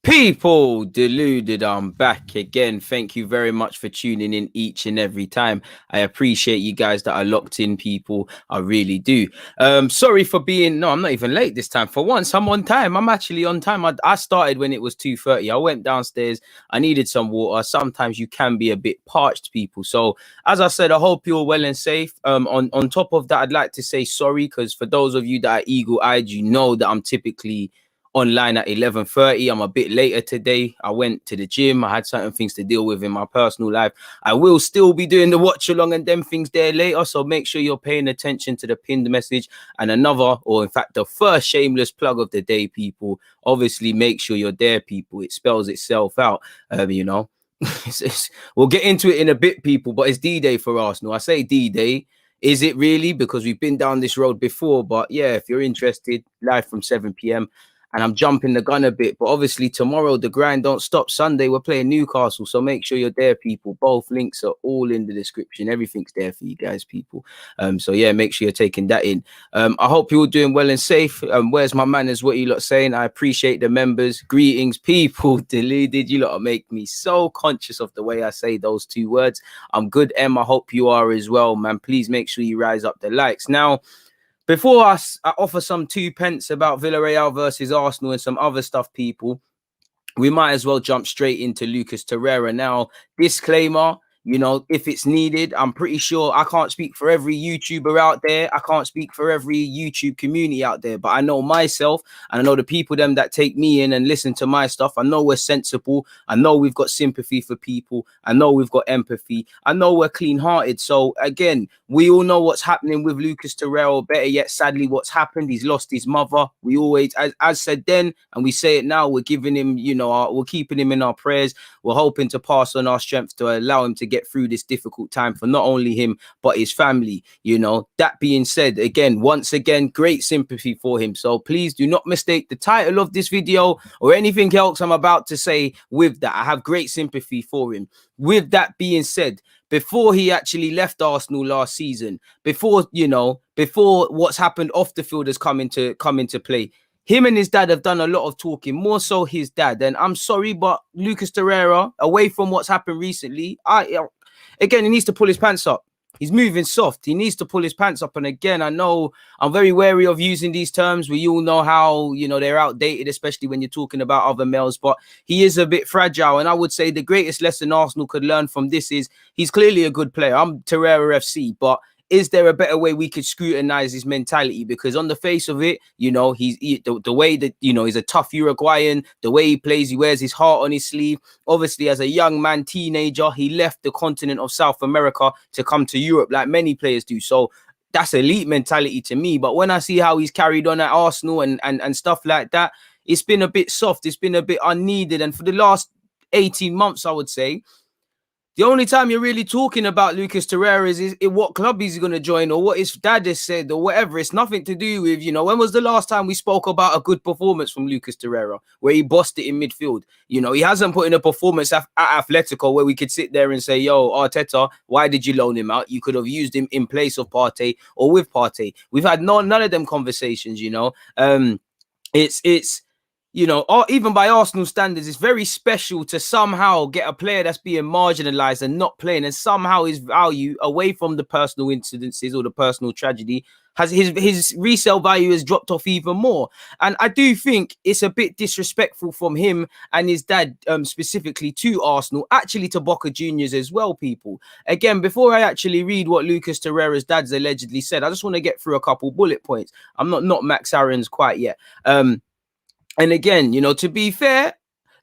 People deluded, I'm back again. Thank you very much for tuning in each and every time. I appreciate you guys that are locked in, people. I really do. Sorry for being, no, I'm not even late this time. For once, I'm on time. I'm actually on time. I started when it was 2:30. I went downstairs. I needed some water. Sometimes you can be a bit parched, people. So as I said, I hope you're well and safe. On top of that, I'd like to say sorry, because for those of you that are eagle-eyed, you know that I'm typically online at 11:30. I'm a bit later today. I went to the gym. I had certain things to deal with in my personal life. I will still be doing the watch along and them things there later, so make sure you're paying attention to the pinned message. And another, or in fact the first shameless plug of the day, people, obviously make sure you're there, people. It spells itself out. We'll get into it in a bit, people, but it's D-Day for Arsenal. I say D-Day. Is it really? Because we've been down this road before. But yeah, if you're interested, live from 7 p.m. And I'm jumping the gun a bit, but obviously tomorrow the grind don't stop. Sunday we're playing Newcastle, so make sure you're there, people. Both links are all in the description. Everything's there for you guys, people. So yeah, make sure you're taking that in. I hope you're all doing well and safe. Where's my manners? What you lot saying? I appreciate the members. Greetings, people. Deluded. You lot make me so conscious of the way I say those two words. I'm good, Em. I hope you are as well, man. Please make sure you rise up the likes now. Before I offer some 2 pence about Villarreal versus Arsenal and some other stuff, people, we might as well jump straight into Lucas Torreira. Now, disclaimer, you know, if it's needed, I'm pretty sure I can't speak for every YouTuber out there. I can't speak for every YouTube community out there, but I know myself and I know the people them that take me in and listen to my stuff. I know we're sensible. I know we've got sympathy for people. I know we've got empathy. I know we're clean-hearted. So again, we all know what's happening with Lucas Torreira. Better yet, sadly, what's happened. He's lost his mother. We always, as said then, and we say it now, we're giving him, you know, we're keeping him in our prayers. We're hoping to pass on our strength to allow him to get through this difficult time for not only him, but his family. You know, that being said, again, once again, great sympathy for him. So please do not mistake the title of this video or anything else I'm about to say with that. I have great sympathy for him. With that being said, before he actually left Arsenal last season, before, you know, before what's happened off the field has come into play, him and his dad have done a lot of talking, more so his dad. And I'm sorry, but Lucas Torreira, away from what's happened recently, again, he needs to pull his pants up. He's moving soft. He needs to pull his pants up. And again, I know I'm very wary of using these terms. We all know how, you know, they're outdated, especially when you're talking about other males. But he is a bit fragile. And I would say the greatest lesson Arsenal could learn from this is he's clearly a good player. I'm Torreira FC, but is there a better way we could scrutinize his mentality? Because on the face of it, you know, the way that, you know, he's a tough Uruguayan, the way he plays, he wears his heart on his sleeve. Obviously, as a young man, teenager, he left the continent of South America to come to Europe like many players do. So that's elite mentality to me. But when I see how he's carried on at Arsenal and stuff like that, it's been a bit soft. It's been a bit unneeded. And for the last 18 months, I would say, the only time you're really talking about Lucas Torreira is what club he's going to join or what his dad has said or whatever. It's nothing to do with, you know, when was the last time we spoke about a good performance from Lucas Torreira where he bossed it in midfield? You know, he hasn't put in a performance at Atletico where we could sit there and say, yo, Arteta, why did you loan him out? You could have used him in place of Partey or with Partey. We've had none of them conversations, you know. It's you know, even by Arsenal standards, it's very special to somehow get a player that's being marginalized and not playing, and somehow his value, away from the personal incidences or the personal tragedy, has his resale value has dropped off even more. And I do think it's a bit disrespectful from him and his dad, specifically to Arsenal, actually to Boca Juniors as well, people. Again, before I actually read what Lucas Torreira's dad's allegedly said, I just want to get through a couple bullet points. I'm not Max Aaron's quite yet. And again, you know, to be fair,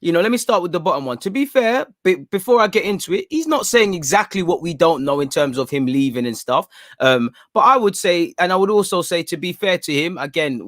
you know, let me start with the bottom one. To be fair, before I get into it, he's not saying exactly what we don't know in terms of him leaving and stuff. But I would say, and I would also say, to be fair to him, again,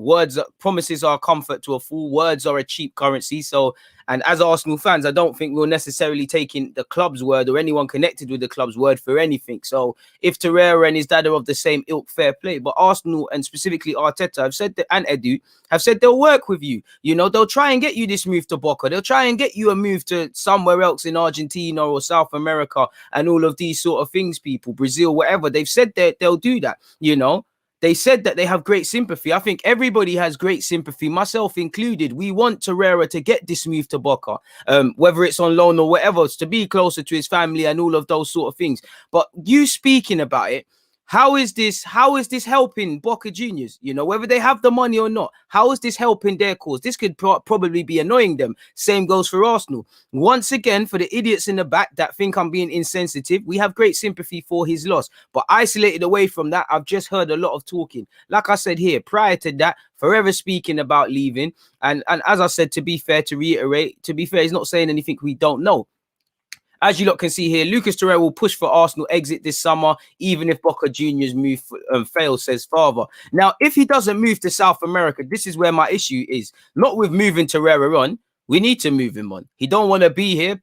promises are comfort to a fool. Words are a cheap currency. So, and as Arsenal fans, I don't think we're necessarily taking the club's word or anyone connected with the club's word for anything. So if Torreira and his dad are of the same ilk, fair play. But Arsenal and specifically Arteta have said that, and Edu have said they'll work with you. You know, they'll try and get you this move to Boca. They'll try and get you a move to somewhere else in Argentina or South America and all of these sort of things, people, Brazil, whatever. They've said that they'll do that, you know. they said that they have great sympathy. I think everybody has great sympathy, myself included. We want Torreira to get this move to Boca, whether it's on loan or whatever, to be closer to his family and all of those sort of things. But you speaking about it, how is this helping Boca Juniors? You know, whether they have the money or not, how is this helping their cause? This could probably be annoying them. Same goes for Arsenal. Once again, for the idiots in the back that think I'm being insensitive, we have great sympathy for his loss. But isolated away from that, I've just heard a lot of talking. Like I said here, prior to that, forever speaking about leaving. And as I said, to be fair, to reiterate, he's not saying anything we don't know. As you lot can see here, Lucas Torreira will push for Arsenal exit this summer, even if Boca Juniors move fails, says father. Now, if he doesn't move to South America, this is where my issue is. Not with moving Torreira on. We need to move him on. He don't want to be here.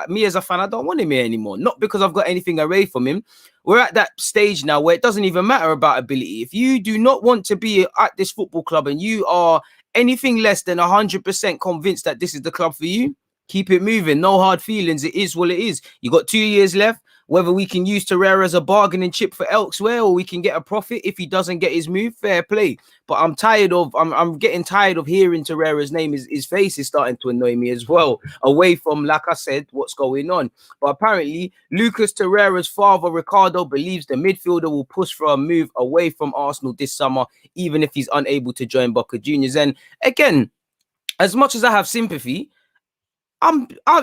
Me as a fan, I don't want him here anymore. Not because I've got anything away from him. We're at that stage now where it doesn't even matter about ability. If you do not want to be at this football club and you are anything less than 100% convinced that this is the club for you, keep it moving. No hard feelings. It is what it is. You got 2 years left. Whether we can use Torreira as a bargaining chip for elsewhere or we can get a profit if he doesn't get his move, fair play. But I'm getting tired of hearing Torreira's name. His face is starting to annoy me as well. Away from, like I said, what's going on. But apparently, Lucas Torreira's father, Ricardo, believes the midfielder will push for a move away from Arsenal this summer, even if he's unable to join Boca Juniors. And again, as much as I have sympathy,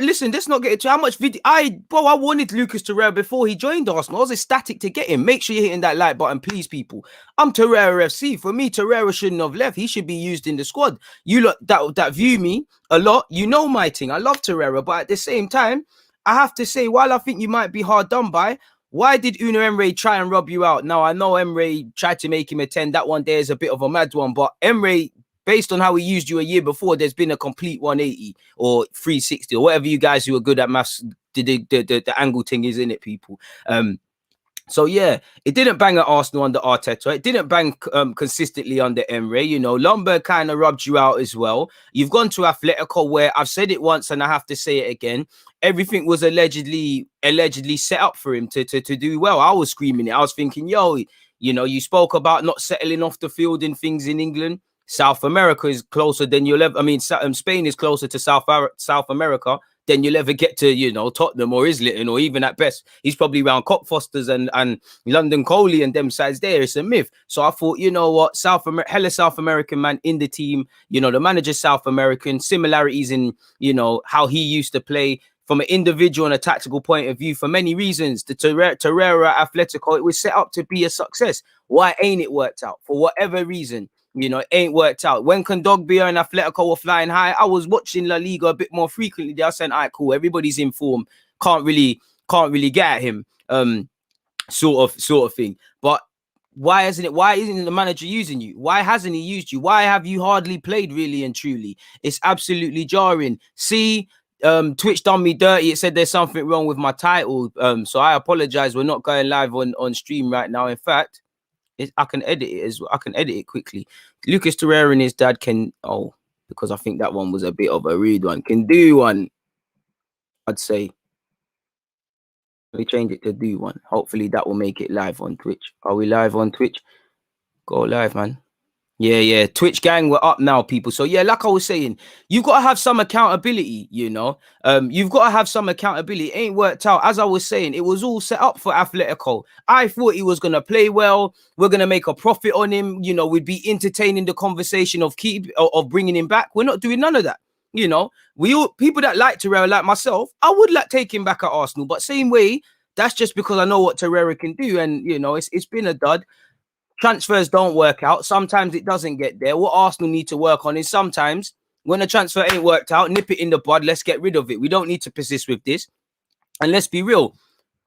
listen, let's not get into how much video. I wanted Lucas Torreira before he joined Arsenal. I was ecstatic to get him. Make sure you're hitting that like button, please, people. I'm Torreira FC. For me, Torreira shouldn't have left. He should be used in the squad. You lot that view me a lot, you know my thing. I love Torreira, but at the same time, I have to say, while I think you might be hard done by, why did Una Emre try and rub you out? Now, I know Emre tried to make him a 10. That one there is a bit of a mad one, but Emre, based on how he used you a year before, there's been a complete 180 or 360 or whatever you guys who are good at maths, the angle thing is in it, people. So yeah, it didn't bang at Arsenal under Arteta. It didn't bang consistently under Emre. You know, Lombard kind of rubbed you out as well. You've gone to Atletico, where I've said it once and I have to say it again. Everything was allegedly set up for him to do well. I was screaming it. I was thinking, yo, you know, you spoke about not settling off the field and things in England. South America is closer than you'll ever. I mean, Spain is closer to South America than you'll ever get to, you know, Tottenham or Islington, or even at best, he's probably around Cockfosters and London Coley and them sides there. It's a myth. So I thought, you know what, South American man in the team. You know, the manager's South American. Similarities in, you know, how he used to play. From an individual and a tactical point of view, for many reasons, the Torreira Atletico, it was set up to be a success. Why ain't it worked out? For whatever reason, you know, it ain't worked out. When Kondogbia and Atletico were flying high, I was watching La Liga a bit more frequently. They are saying, all right, cool, everybody's in form. Can't really get at him, sort of thing. But why isn't the manager using you? Why hasn't he used you? Why have you hardly played, really and truly? It's absolutely jarring. See, Twitch done me dirty. It said there's something wrong with my title. So I apologize. We're not going live on stream right now. In fact, I can edit it as well. I can edit it quickly. Lucas Torreira and his dad can, because I think that one was a bit of a rude one. Can do one, I'd say. Let me change it to do one. Hopefully that will make it live on Twitch. Are we live on Twitch? Go live, man. Yeah. Twitch gang, we're up now, people. So yeah, like I was saying, you've got to have some accountability, you know. You've got to have some accountability. It ain't worked out. As I was saying, it was all set up for Atletico. I thought he was going to play well. We're going to make a profit on him. You know, we'd be entertaining the conversation of bringing him back. We're not doing none of that. You know, people that like Torreira, like myself, I would like take him back at Arsenal. But same way, that's just because I know what Torreira can do. And, you know, it's been a dud. Transfers don't work out. Sometimes it doesn't get there. What Arsenal need to work on is sometimes when a transfer ain't worked out, nip it in the bud. Let's get rid of it. We don't need to persist with this. And let's be real.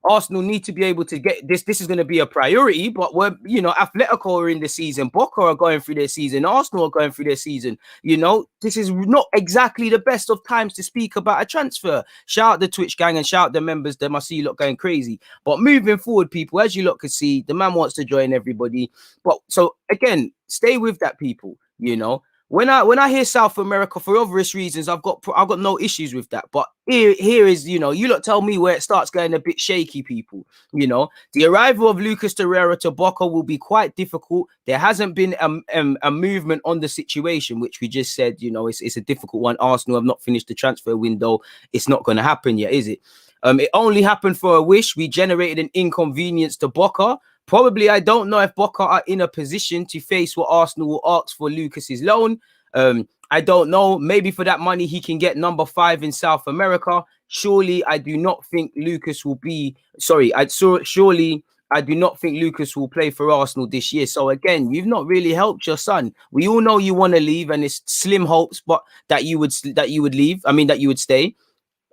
Arsenal need to be able to get this. This is going to be a priority, but we're, you know, Atletico are in the season. Boca are going through their season. Arsenal are going through their season. You know, this is not exactly the best of times to speak about a transfer. Shout out the Twitch gang and shout out the members. Them I see you lot going crazy. But moving forward, people, as you lot can see, the man wants to join everybody. But so again, stay with that, people, you know. when I hear South America for obvious reasons, I've got no issues with that. But here is, you know, you lot tell me where it starts getting a bit shaky, people. You know, the arrival of Lucas Torreira to Boca will be quite difficult. There hasn't been a movement on the situation, which we just said, you know, it's a difficult one. Arsenal have not finished the transfer window. It's not going to happen yet, is it? It only happened for a wish. We generated an inconvenience to Boca. Probably, I don't know if Boca are in a position to face what Arsenal will ask for Lucas's loan. I don't know. Maybe for that money, he can get number 5 in South America. Surely, I do not think Lucas will be... Surely, I do not think Lucas will play for Arsenal this year. So again, you've not really helped your son. We all know you want to leave, and it's slim hopes, but that you would leave. I mean, that you would stay.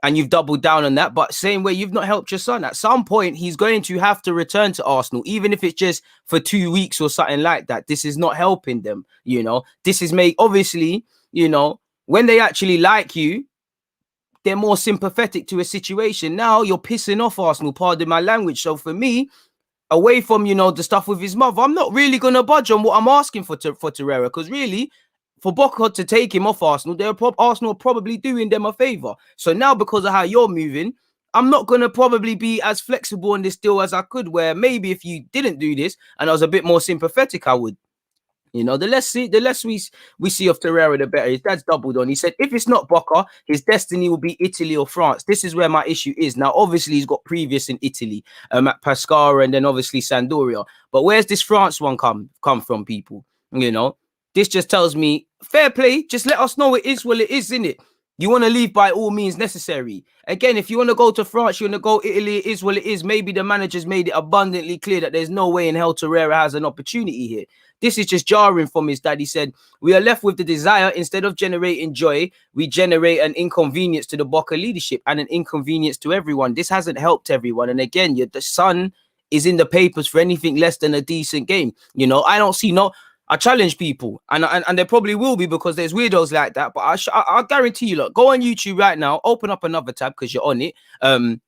And you've doubled down on that. But same way, you've not helped your son. At some point, he's going to have to return to Arsenal, even if it's just for 2 weeks or something like that. This is not helping them, you know. This is obviously, you know, when they actually like you, they're more sympathetic to a situation. Now you're pissing off Arsenal, pardon my language. So for me, away from, you know, the stuff with his mother, I'm not really going to budge on what I'm asking for Torreira, because really, for Boca to take him off Arsenal, Arsenal are probably doing them a favour. So now, because of how you're moving, I'm not going to probably be as flexible on this deal as I could, where maybe if you didn't do this and I was a bit more sympathetic, I would. You know, the less we see of Torreira, the better. His dad's doubled on. He said, if it's not Boca, his destiny will be Italy or France. This is where my issue is. Now, obviously, he's got previous in Italy, at Pescara, and then obviously Sampdoria. But where's this France one come from, people? You know, this just tells me, fair play. Just let us know it is what it is, innit? You want to leave by all means necessary. Again, if you want to go to France, you want to go Italy, it is what it is. Maybe the manager's made it abundantly clear that there's no way in hell Torreira has an opportunity here. This is just jarring from his dad. He said, we are left with the desire, instead of generating joy, we generate an inconvenience to the Boca leadership and an inconvenience to everyone. This hasn't helped everyone. And again, the son is in the papers for anything less than a decent game. You know, I don't see I challenge people, and there probably will be, because there's weirdos like that. But I guarantee you, look, go on YouTube right now, open up another tab because you're on it, and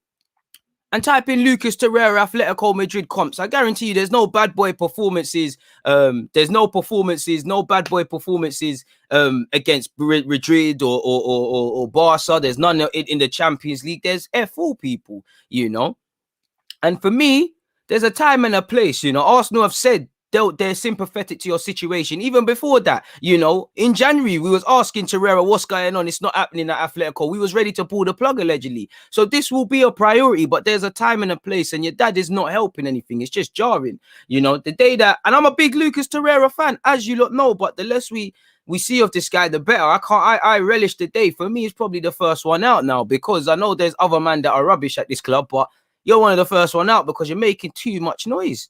type in Lucas Torreira Atletico Madrid comps. I guarantee you, there's no bad boy performances. There's no bad boy performances against Madrid or Barca. There's none in the Champions League. There's all people, you know. And for me, there's a time and a place. You know, Arsenal have said they're sympathetic to your situation. Even before that, you know, in January, we was asking Torreira, what's going on? It's not happening at Atletico. We was ready to pull the plug, allegedly. So this will be a priority, but there's a time and a place, and your dad is not helping anything. It's just jarring. You know, the day that, and I'm a big Lucas Torreira fan, as you lot know, but the less we see of this guy, the better. I relish the day. For me, it's probably the first one out now, because I know there's other men that are rubbish at this club, but you're one of the first one out because you're making too much noise.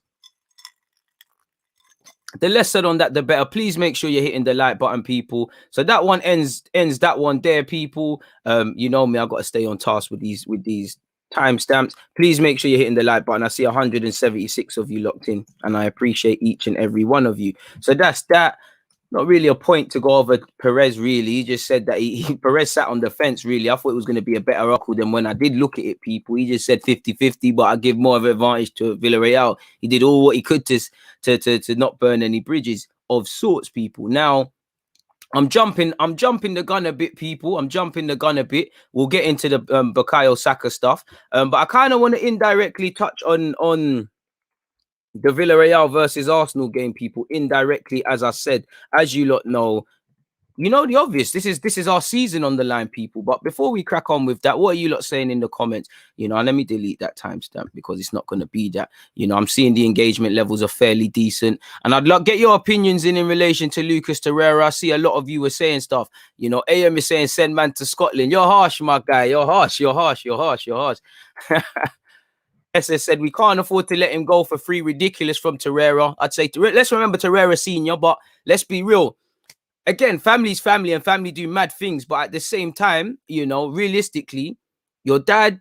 The less said on that, the better. Please make sure you're hitting the like button, people. So that one ends that one there, people. You know me, I got to stay on task with these timestamps. Please make sure you're hitting the like button. I see 176 of you locked in, and I appreciate each and every one of you. So that's that. Not really a point to go over Perez, really. He just said that Perez sat on the fence, really. I thought it was going to be a better record than when I did look at it, people. He just said 50-50, but I give more of an advantage to Villarreal. He did all what he could to not burn any bridges of sorts, people. Now, I'm jumping the gun a bit, people. I'm jumping the gun a bit. We'll get into the Bukayo Saka stuff. But I kind of want to indirectly touch on the Villarreal versus Arsenal game, people, indirectly, as I said. As you lot know, you know the obvious. This is our season on the line, people. But before we crack on with that, what are you lot saying in the comments? You know, and let me delete that timestamp because it's not going to be that. You know, I'm seeing the engagement levels are fairly decent, and I'd like get your opinions in relation to Lucas Torreira. I see a lot of you were saying stuff. You know, AM is saying send man to Scotland. You're harsh, my guy. You're harsh. SS said we can't afford to let him go for free. Ridiculous from Torreira. I'd say let's remember Torreira senior, but let's be real. Again, family's family, and family do mad things. But at the same time, you know, realistically, your dad,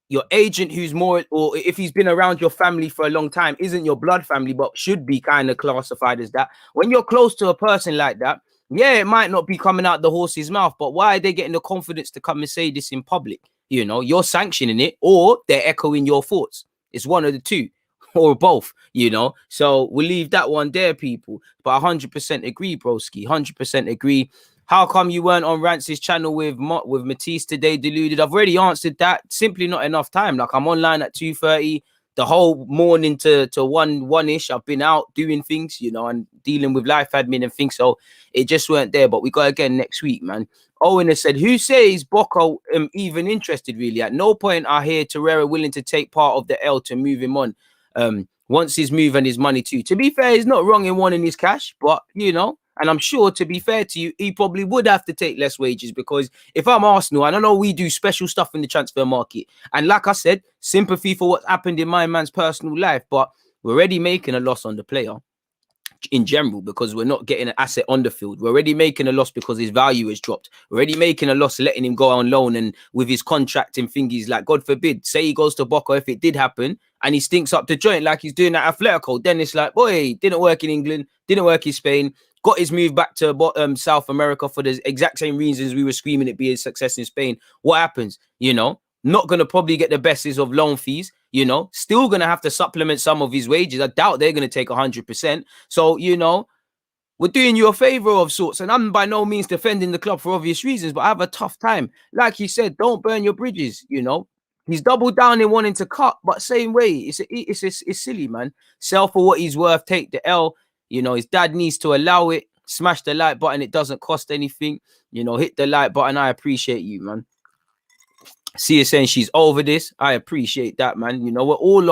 your agent, who's more, or if he's been around your family for a long time, isn't your blood family, but should be kind of classified as that. When you're close to a person like that, yeah, it might not be coming out the horse's mouth, but why are they getting the confidence to come and say this in public? You know, you're sanctioning it, or they're echoing your thoughts. It's one of the two. or both, you know. So we'll leave that one there, people. But 100% agree, broski. 100% agree. How come you weren't on Rance's channel with Matisse today, deluded? I've already answered that. Simply not enough time. Like, I'm online at 2:30. The whole morning to 1-ish, I've been out doing things, you know, and dealing with life admin and things. So it just weren't there. But we got again next week, man. Owen has said, who says Bocco even interested, really? At no point I hear Torreira willing to take part of the L to move him on. Wants his move and his money too. To be fair, he's not wrong in wanting his cash, but you know, and I'm sure, to be fair to you, he probably would have to take less wages, because if I'm Arsenal, and I know we do special stuff in the transfer market, and like I said, sympathy for what's happened in my man's personal life, but we're already making a loss on the player in general, because we're not getting an asset on the field. We're already making a loss because his value has dropped. We're already making a loss letting him go on loan, and with his contract and thingies, like, God forbid, say he goes to Boca, if it did happen and he stinks up the joint like he's doing at Atletico, then it's like, boy, didn't work in England, didn't work in Spain, got his move back to South America for the exact same reasons we were screaming it be a success in Spain. What happens? You know, not going to probably get the best of loan fees, you know, still going to have to supplement some of his wages. I doubt they're going to take 100%. So, you know, we're doing you a favor of sorts, and I'm by no means defending the club for obvious reasons, but I have a tough time. Like he said, don't burn your bridges, you know. He's doubled down in wanting to cut, but same way, it's silly, man. Sell for what he's worth, take the L. You know, his dad needs to allow it. Smash the like button. It doesn't cost anything. You know, hit the like button. I appreciate you, man. See, saying she's over this. I appreciate that, man. You know, we're all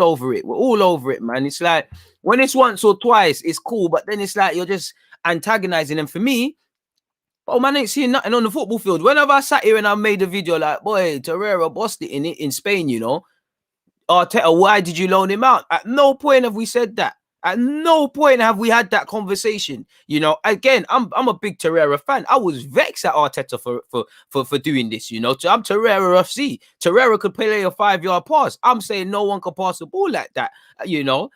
over it. We're all over it, man. It's like when it's once or twice, it's cool, but then it's like you're just antagonizing them. For me, oh man, ain't seeing nothing on the football field. Whenever I sat here and I made a video like, boy, Torreira bossed it in Spain, you know. Arteta, why did you loan him out? At no point have we said that. At no point have we had that conversation. You know, again, I'm a big Torreira fan. I was vexed at Arteta for doing this, you know. I'm Torreira FC. Torreira could play a 5-yard pass. I'm saying no one could pass a ball like that, you know.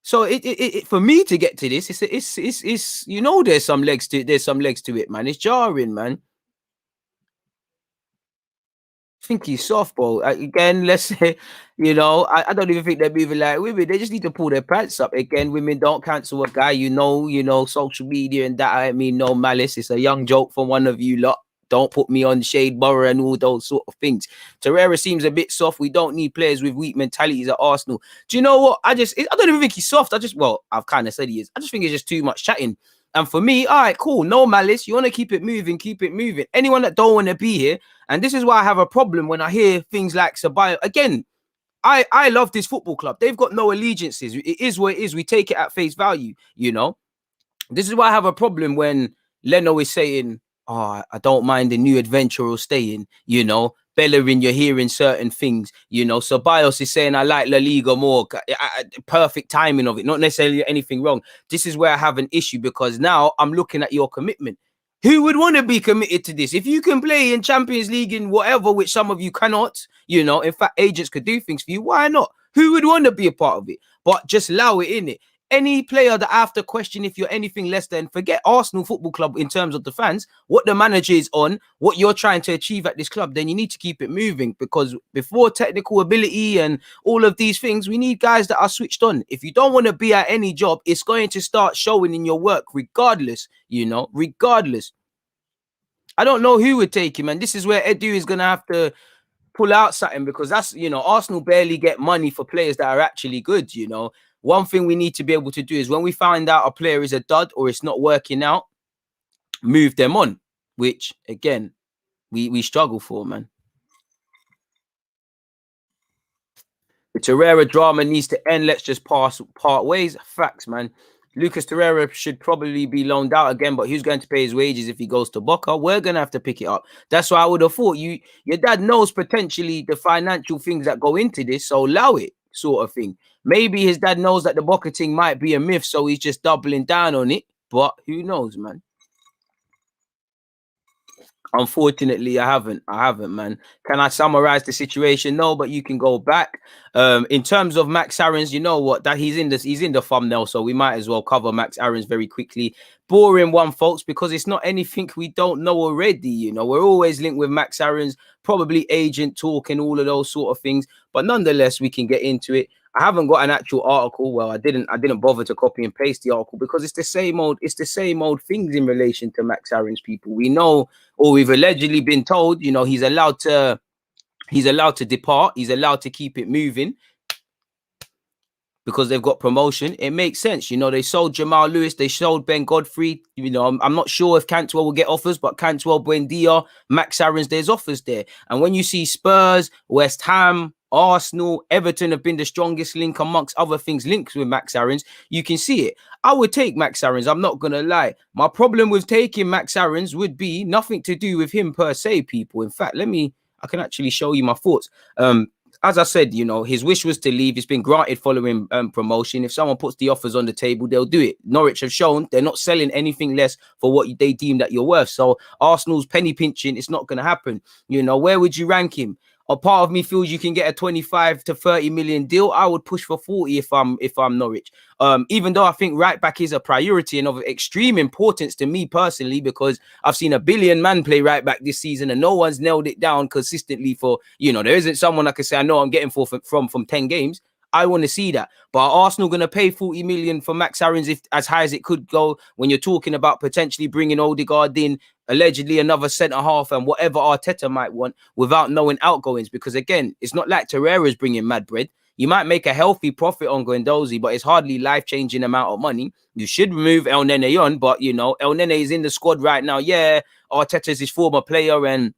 So it for me to get to this, it's you know, there's some legs to it, man. It's jarring, man. Think he's soft, bro. Again, let's say, you know, I don't even think they're moving like women. They just need to pull their pants up. Again, women don't cancel a guy, you know, social media and that. I mean, no malice. It's a young joke from one of you lot. Don't put me on shade borough and all those sort of things. Torreira seems a bit soft. We don't need players with weak mentalities at Arsenal. Do you know what? I don't even think he's soft. I've kind of said he is. I just think it's just too much chatting. And for me, all right, cool. No malice. You want to keep it moving, keep it moving. Anyone that don't want to be here, and this is why I have a problem when I hear things like Ceballos. Again, I love this football club. They've got no allegiances. It is what it is. We take it at face value, you know. This is why I have a problem when Leno is saying, oh, I don't mind the new adventure or staying, you know. Bellerin, you're hearing certain things, you know. So Bios is saying, I like La Liga more. Perfect timing of it, not necessarily anything wrong. This is where I have an issue, because now I'm looking at your commitment. Who would want to be committed to this? If you can play in Champions League in whatever, which some of you cannot, you know, in fact, agents could do things for you. Why not? Who would want to be a part of it? But just allow it in it. Any player that I have to question if you're anything less than, forget Arsenal Football Club in terms of the fans, what the manager is on, what you're trying to achieve at this club, then you need to keep it moving, because before technical ability and all of these things, we need guys that are switched on. If you don't want to be at any job, it's going to start showing in your work regardless, you know, regardless. I don't know who would take him, and this is where Edu is going to have to pull out something, because that's, you know, Arsenal barely get money for players that are actually good, you know. One thing we need to be able to do is when we find out a player is a dud or it's not working out, move them on, which again, we struggle for, man. The Torreira drama needs to end. Let's just part ways. Facts, man. Lucas Torreira should probably be loaned out again, but who's going to pay his wages if he goes to Boca? We're going to have to pick it up. That's why I would have thought your dad knows potentially the financial things that go into this, so allow it, sort of thing. Maybe his dad knows that the Boca thing might be a myth, so he's just doubling down on it, but who knows, man. Unfortunately, I haven't, man. Can I summarize the situation? No, but you can go back. In terms of Max Aarons, you know what? That he's in the thumbnail, so we might as well cover Max Aarons very quickly. Boring one, folks, because it's not anything we don't know already. You know, we're always linked with Max Aarons, probably agent talk and all of those sort of things. But nonetheless, we can get into it. I haven't got an actual article. Well, I didn't bother to copy and paste the article because it's the same old things in relation to Max Aaron's people. We know, or we've allegedly been told, you know, he's allowed to depart. He's allowed to keep it moving because they've got promotion. It makes sense. You know, they sold Jamal Lewis, they sold Ben Godfrey. You know, I'm not sure if Cantwell will get offers, but Cantwell, Buendia, Max Aaron's, there's offers there. And when you see Spurs, West Ham, Arsenal, Everton have been the strongest link amongst other things linked with Max Aaron's, you can see it. I would take Max Aaron's, I'm not going to lie. My problem with taking Max Aaron's would be nothing to do with him per se, people. In fact, I can actually show you my thoughts. As I said, you know, his wish was to leave. It's been granted following promotion. If someone puts the offers on the table, they'll do it. Norwich have shown they're not selling anything less for what they deem that you're worth. So Arsenal's penny pinching, it's not going to happen. You know, where would you rank him? A part of me feels you can get a 25 to 30 million deal. I would push for 40 if I'm Norwich. Even though I think right back is a priority and of extreme importance to me personally, because I've seen a billion man play right back this season and no one's nailed it down consistently for, you know, there isn't someone I can say I know I'm getting from 10 games. I want to see that. But are Arsenal going to pay 40 million for Max Aaron's if as high as it could go when you're talking about potentially bringing Odegaard in, allegedly another centre half and whatever Arteta might want without knowing outgoings? Because again, it's not like Torreira's bringing mad bread. You might make a healthy profit on Guendouzi, but it's hardly life-changing amount of money. You should remove El Nene on, but you know, El Nene is in the squad right now. Yeah, Arteta's his former player and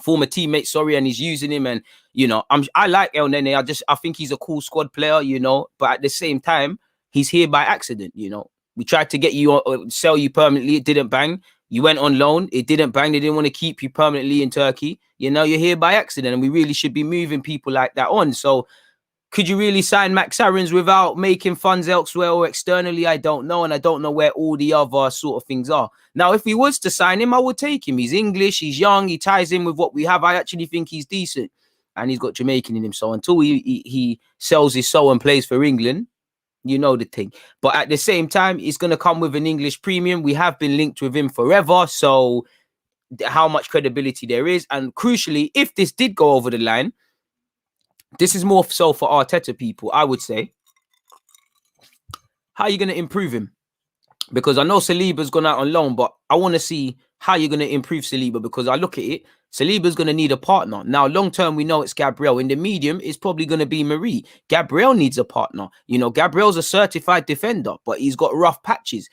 former teammate, and he's using him. And you know, I like El Nene. I think he's a cool squad player, you know, but at the same time, he's here by accident. You know, we tried to get you sell you permanently, it didn't bang. You went on loan, it didn't bang. They didn't want to keep you permanently in Turkey. You know, you're here by accident, and we really should be moving people like that on. So could you really sign Max Aaron's without making funds elsewhere or externally? I don't know. And I don't know where all the other sort of things are. Now, if he was to sign him, I would take him. He's English, he's young, he ties in with what we have. I actually think he's decent. And he's got Jamaican in him. So until he sells his soul and plays for England, you know the thing. But at the same time, it's going to come with an English premium. We have been linked with him forever. So how much credibility there is. And crucially, if this did go over the line, this is more so for Arteta people, I would say. How are you going to improve him? Because I know Saliba's gone out on loan, but I want to see how you're going to improve Saliba, because I look at it, Saliba's going to need a partner. Now, long term, we know it's Gabriel. In the medium, it's probably going to be Marie. Gabriel needs a partner. You know, Gabriel's a certified defender, but he's got rough patches.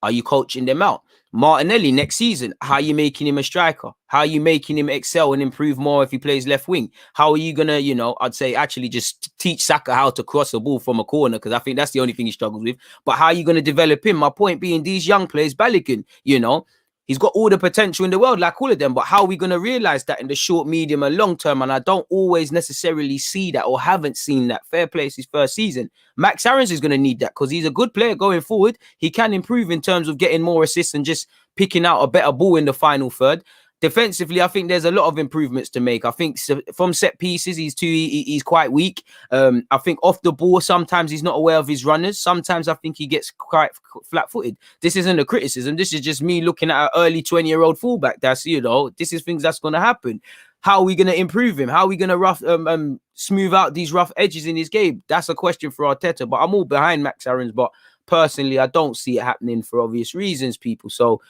Are you coaching them out? Martinelli next season, how are you making him a striker? How are you making him excel and improve more if he plays left wing? How are you going to, you know, I'd say actually just teach Saka how to cross a ball from a corner, because I think that's the only thing he struggles with. But how are you going to develop him? My point being, these young players, Balogun, you know, he's got all the potential in the world, like all of them. But how are we going to realize that in the short, medium, and long term? And I don't always necessarily see that or haven't seen that. Fair play, his first season. Max Aaron's is going to need that because he's a good player going forward. He can improve in terms of getting more assists and just picking out a better ball in the final third. Defensively, I think there's a lot of improvements to make. I think from set pieces, he's quite weak. I think off the ball, sometimes he's not aware of his runners. Sometimes I think he gets quite flat-footed. This isn't a criticism. This is just me looking at an early 20-year-old fullback. That's, you know, this is things that's going to happen. How are we going to improve him? How are we going to smooth out these rough edges in his game? That's a question for Arteta. But I'm all behind Max Aaron's. But personally, I don't see it happening for obvious reasons, people. So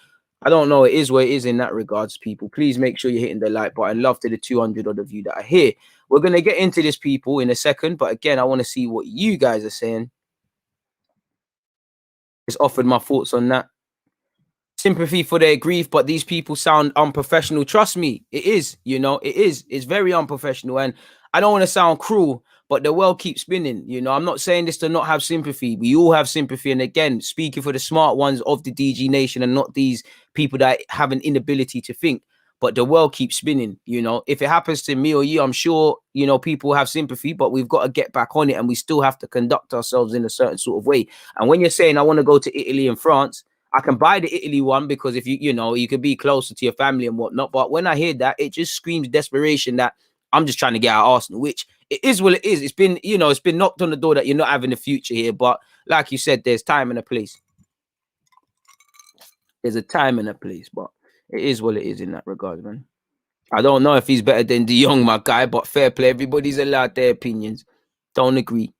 I don't know. It is where it is in that regards, people. Please make sure you're hitting the like button. Love to the 200 of you that are here. We're going to get into this, people, in a second. But again, I want to see what you guys are saying. Just offered my thoughts on that. Sympathy for their grief, but these people sound unprofessional. Trust me, it is, you know, it is. It's very unprofessional. And I don't want to sound cruel, but the world keeps spinning. You know, I'm not saying this to not have sympathy. We all have sympathy. And again, speaking for the smart ones of the DG Nation and not these people that have an inability to think. But the world keeps spinning. You know, if it happens to me or you, I'm sure, you know, people have sympathy, but we've got to get back on it. And we still have to conduct ourselves in a certain sort of way. And when you're saying, I want to go to Italy and France, I can buy the Italy one because if you know, you could be closer to your family and whatnot. But when I hear that, it just screams desperation that I'm just trying to get out of Arsenal, which it is what it is. It's been, you know, it's been knocked on the door that you're not having a future here. But like you said, there's time and a place. There's a time and a place, but it is what it is in that regard, man. I don't know if he's better than De Jong, my guy, but fair play. Everybody's allowed their opinions. Don't agree.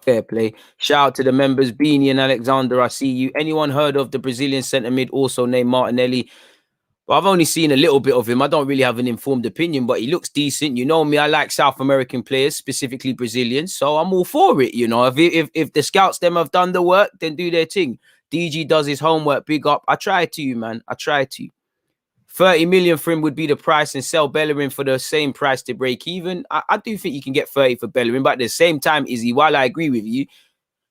Fair play. Shout out to the members, Beanie and Alexander. I see you. Anyone heard of the Brazilian centre mid, also named Martinelli? Well, I've only seen a little bit of him. I don't really have an informed opinion, but he looks decent. You know me, I like South American players, specifically Brazilians. So I'm all for it. You know, if the scouts them have done the work, then do their thing. DG does his homework. Big up. I try to, you man. I try to. 30 million for him would be the price, and sell Bellerin for the same price to break even. I do think you can get 30 for Bellerin, but at the same time, Izzy, while I agree with you,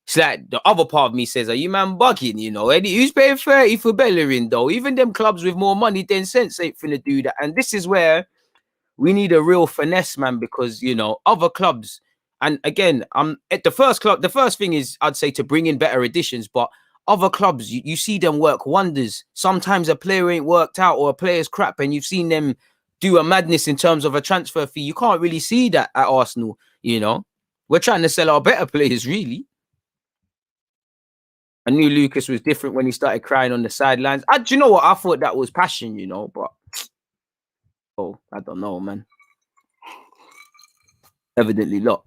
it's like the other part of me says, are you man bugging? You know, Eddie, who's paying 30 for Bellerin though? Even them clubs with more money than sense ain't finna do that. And this is where we need a real finesse, man, because you know, other clubs, and again, I'm at the first club, the first thing is I'd say to bring in better additions, but other clubs, you see them work wonders. Sometimes a player ain't worked out or a player's crap, and you've seen them do a madness in terms of a transfer fee. You can't really see that at Arsenal, you know. We're trying to sell our better players, really. I knew Lucas was different when he started crying on the sidelines. Do you know what? I thought that was passion, you know, but I don't know, man. Evidently not.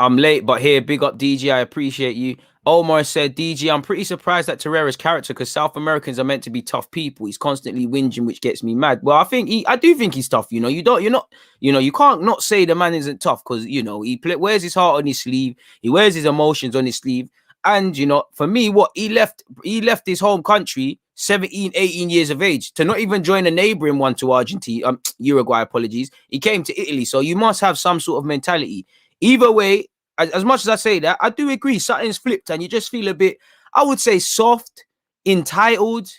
I'm late, but here, big up DG. I appreciate you. Omar said, DG, I'm pretty surprised at Torreira's character because South Americans are meant to be tough people. He's constantly whinging, which gets me mad. Well, I do think he's tough. You know, you can't not say the man isn't tough because, you know, wears his heart on his sleeve. He wears his emotions on his sleeve. And, you know, for me, he left his home country 17, 18 years of age to not even join a neighboring one to Argentina, Uruguay, apologies. He came to Italy. So you must have some sort of mentality. Either way, as much as I say that, I do agree something's flipped and you just feel a bit, I would say, soft, entitled,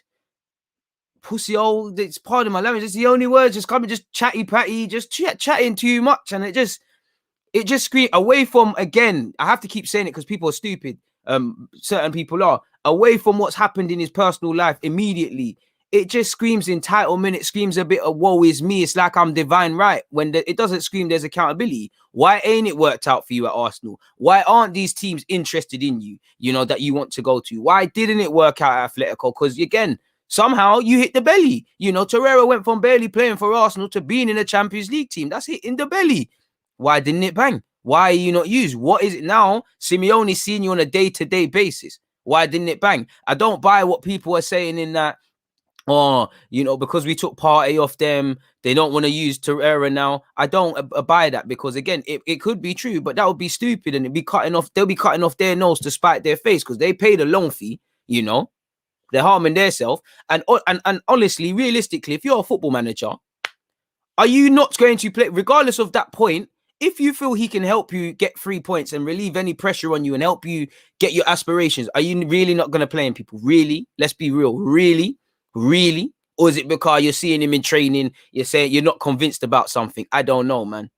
pussy old. It's part of my language. It's the only word. Just coming, just chatty patty, just chatting too much. And it just screams away from, again, I have to keep saying it because people are stupid. Certain people are. Away from what's happened in his personal life immediately. It just screams entitlement. It screams a bit of woe is me. It's like I'm divine right when it doesn't scream there's accountability. Why ain't it worked out for you at Arsenal? Why aren't these teams interested in you, you know, that you want to go to? Why didn't it work out at Atletico? Because, again, somehow you hit the belly. You know, Torreira went from barely playing for Arsenal to being in a Champions League team. That's hitting the belly. Why didn't it bang? Why are you not used? What is it now? Simeone's seeing you on a day-to-day basis. Why didn't it bang? I don't buy what people are saying in that, you know, because we took Partey off them, they don't want to use Torreira now. I don't buy that because, again, it could be true, but that would be stupid and they'll be cutting off their nose to spite their face because they paid a loan fee, you know. They're harming themselves. And honestly, realistically, if you're a football manager, are you not going to play, regardless of that point, if you feel he can help you get 3 points and relieve any pressure on you and help you get your aspirations, are you really not going to play him, people? Really? Let's be real. Really? Really? Or is it because you're seeing him in training, you're saying you're not convinced about something? I don't know, man.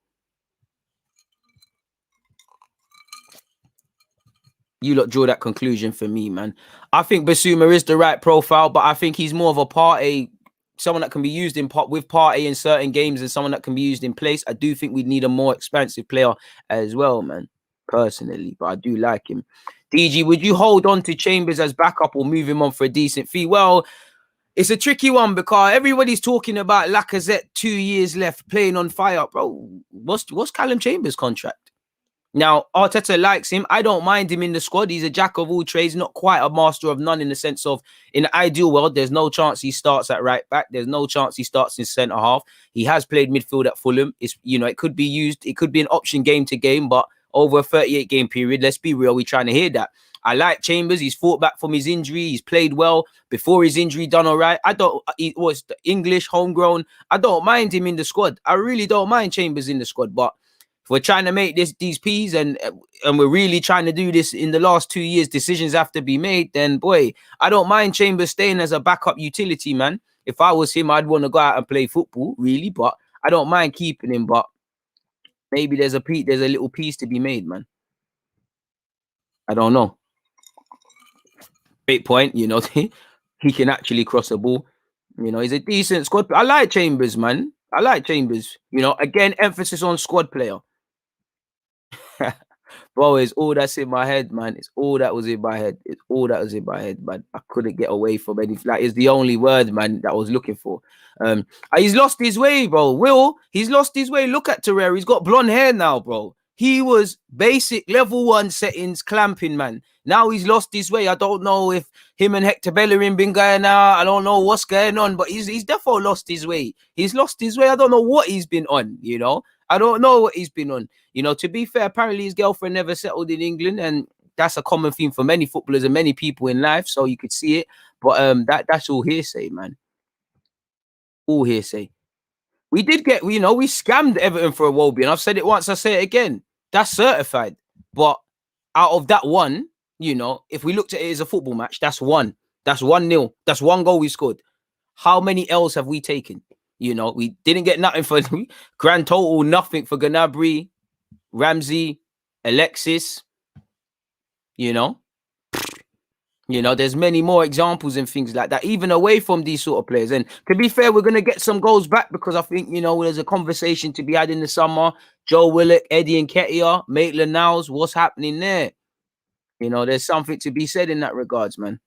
You lot draw that conclusion for me, man. I think Basuma is the right profile, but I think he's more of a Partey, someone that can be used with Partey in certain games and someone that can be used in place. I do think we need a more expensive player as well, man, personally, but I do like him. DG, would you hold on to Chambers as backup or move him on for a decent fee? Well, it's a tricky one because everybody's talking about Lacazette 2 years left playing on fire. Bro, what's Callum Chambers' contract? Now, Arteta likes him. I don't mind him in the squad. He's a jack of all trades, not quite a master of none in the sense of, in the ideal world, there's no chance he starts at right back. There's no chance he starts in centre half. He has played midfield at Fulham. It's, you know, it could be used. It could be an option game to game, but over a 38-game period, let's be real, we're trying to hear that. I like Chambers. He's fought back from his injury. He's played well. Before his injury, done all right. He was English, homegrown. I don't mind him in the squad. I really don't mind Chambers in the squad, but if we're trying to make these P's and we're really trying to do this in the last 2 years, decisions have to be made, then, boy, I don't mind Chambers staying as a backup utility, man. If I was him, I'd want to go out and play football, really, but I don't mind keeping him, but maybe there's a little piece to be made, man. I don't know. Great point, you know. He can actually cross a ball. You know, he's a decent squad. I like Chambers, man. I like Chambers. You know, again, emphasis on squad player. Bro, it's all that's in my head, man. It's all that was in my head. It's all that was in my head, man. I couldn't get away from anything. Like, it's the only word, man, that I was looking for. He's lost his way, bro. He's lost his way. Look at Torreira. He's got blonde hair now, bro. He was basic level 1 settings clamping, man. Now he's lost his way. I don't know if him and Hector Bellerin been going out. I don't know what's going on, but he's definitely lost his way. He's lost his way. I don't know what he's been on, you know. I don't know what he's been on. You know, to be fair, apparently his girlfriend never settled in England, and that's a common theme for many footballers and many people in life. So you could see it, but that's all hearsay, man. All hearsay. We did get, you know, we scammed Everton for Iwobi, and I've said it once, I say it again. That's certified. But out of that one, you know, if we looked at it as a football match, that's one. That's 1-0. That's one goal we scored. How many L's have we taken? You know, we didn't get nothing for grand total, nothing for Gnabry, Ramsey, Alexis. You know, there's many more examples and things like that, even away from these sort of players. And to be fair, we're going to get some goals back because I think, you know, there's a conversation to be had in the summer. Joe Willock, Eddie Nketiah, Maitland-Niles, what's happening there? You know, there's something to be said in that regards, man.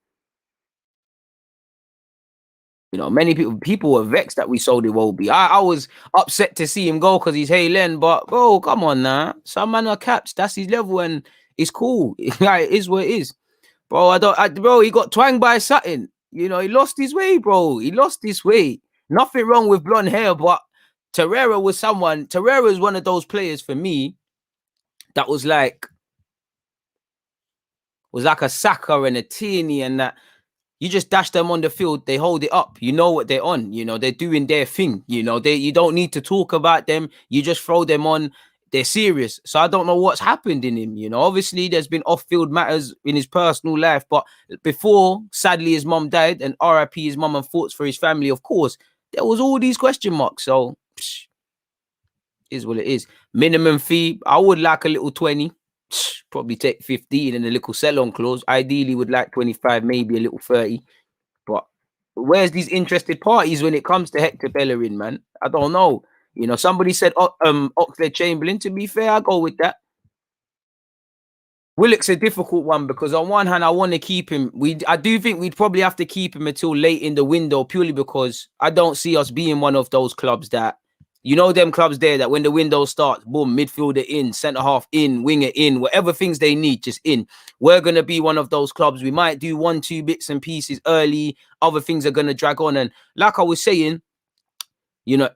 You know, many people were vexed that we sold Iwobi. I was upset to see him go because he's Len, but bro, come on now. Some man are caps. That's his level, and it's cool. It is what it is. Bro, bro, he got twanged by Sutton. You know, he lost his way, bro. He lost his way. Nothing wrong with blonde hair, but Torreira is one of those players for me that was like a Saka and a Tierney and that. You just dash them on the field, they hold it up. You know what they're on. You know, they're doing their thing. You know, you don't need to talk about them. You just throw them on. They're serious. So I don't know what's happened in him. You know, obviously there's been off-field matters in his personal life. But before, sadly, his mum died, and RIP his mum, and thoughts for his family, of course, there was all these question marks. So, is what it is. Minimum fee, I would like a little 20. Probably take 15 and a little sell-on clause. Ideally would like 25, maybe a little 30. But where's these interested parties when it comes to Hector Bellerin, man? I don't know. You know, somebody said Oxlade-Chamberlain. To be fair, I go with that. Willock's a difficult one because on one hand, I want to keep him. I do think we'd probably have to keep him until late in the window, purely because I don't see us being one of those clubs that, you know, them clubs there that when the window starts, boom, midfielder in, centre half in, winger in, whatever things they need, just in. We're going to be one of those clubs. We might do 1-2 bits and pieces early. Other things are going to drag on. And like I was saying, you know,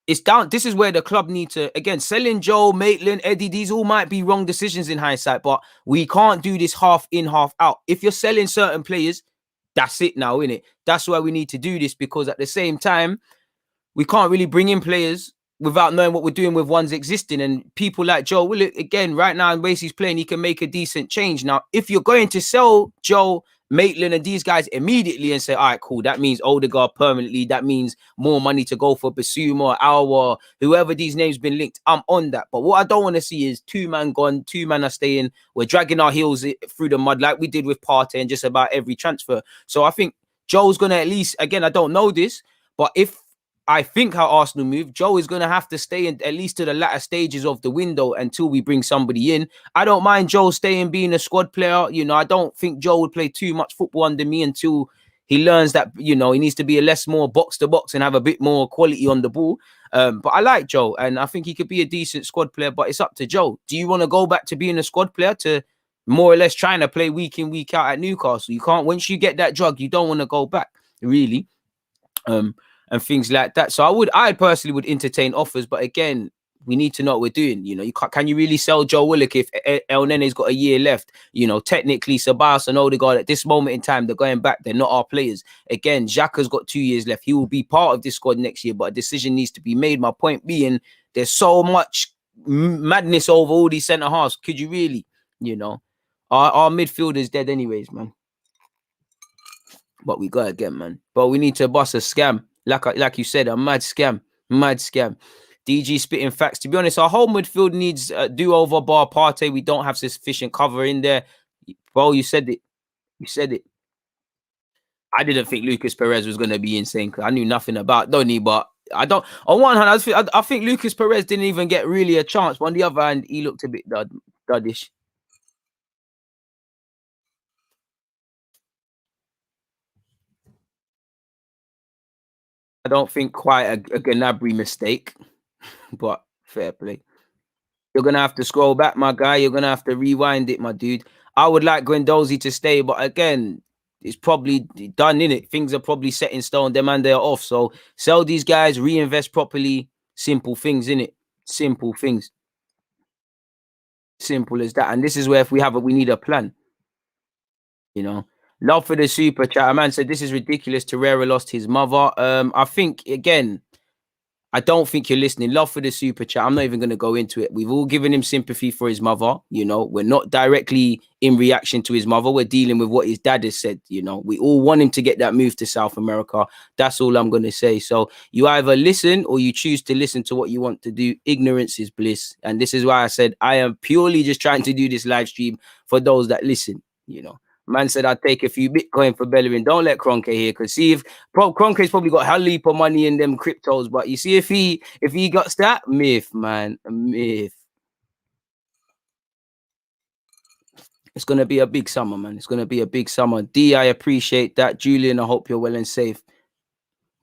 it's down. This is where the club need to, again, selling Joe, Maitland, Eddie, these all might be wrong decisions in hindsight, but we can't do this half in, half out. If you're selling certain players, that's it now, innit? That's why we need to do this, because at the same time, we can't really bring in players without knowing what we're doing with ones existing. And people like Joe Willock, again, right now, in ways he's playing, he can make a decent change. Now, if you're going to sell Joe, Maitland, and these guys immediately and say, all right, cool, that means Odegaard permanently, that means more money to go for Basuma, Alwa, whoever these names been linked, I'm on that. But what I don't want to see is 2 man gone, 2 man are staying. We're dragging our heels through the mud like we did with Partey and just about every transfer. So I think Joe's going to at least, again, I don't know this, but if I think how Arsenal move, Joe is going to have to stay in at least to the latter stages of the window until we bring somebody in. I don't mind Joe staying, being a squad player. You know, I don't think Joe would play too much football under me until he learns that, you know, he needs to be a less more box to box and have a bit more quality on the ball. But I like Joe, and I think he could be a decent squad player, but it's up to Joe. Do you want to go back to being a squad player, to more or less trying to play week in, week out at Newcastle? You can't, once you get that drug, you don't want to go back, really. And things like that. So I personally would entertain offers, but again, we need to know what we're doing. You know, can you really sell Joe Willock if El Nene's got a year left? You know, technically, Ceballos and Odegaard at this moment in time, they're going back. They're not our players. Again, Xhaka's got 2 years left. He will be part of this squad next year, but a decision needs to be made. My point being, there's so much madness over all these centre halves. Could you really, you know, our midfield is dead anyways, man. But we got to get, man. But we need to bust a scam. Like you said, a mad scam. DG spitting facts. To be honest, our whole midfield needs do-over bar Partey. We don't have sufficient cover in there. Bro, you said it. I didn't think Lucas Perez was going to be insane because I knew nothing about Donny, but I don't. On one hand, I think Lucas Perez didn't even get really a chance. But on the other hand, he looked a bit duddish. I don't think quite a Gnabry mistake, but fair play. You're gonna have to scroll back, my guy. You're gonna have to rewind it, my dude. I would like Guendouzi to stay, but again, it's probably done in it. Things are probably set in stone. Them and they're off. So sell these guys, reinvest properly. Simple things in it. Simple things. Simple as that. And this is where if we have it, we need a plan. You know. Love for the super chat. A man said this is ridiculous. Torreira lost his mother. I think again, I don't think you're listening. Love for the super chat. I'm not even going to go into it. We've all given him sympathy for his mother. You know, we're not directly in reaction to his mother. We're dealing with what his dad has said. You know, we all want him to get that move to South America. That's all I'm going to say. So you either listen or you choose to listen to what you want to do. Ignorance is bliss. And this is why I said I am purely just trying to do this live stream for those that listen, you know. Man said I'd take a few Bitcoin for Bellerin. Don't let Kroenke here, because see if Kroenke's probably got a hell heap of money in them cryptos, but you see if he got that myth, man, a myth. It's gonna be a big summer, man. It's gonna be a big summer. D, I appreciate that. Julian, I hope you're well and safe.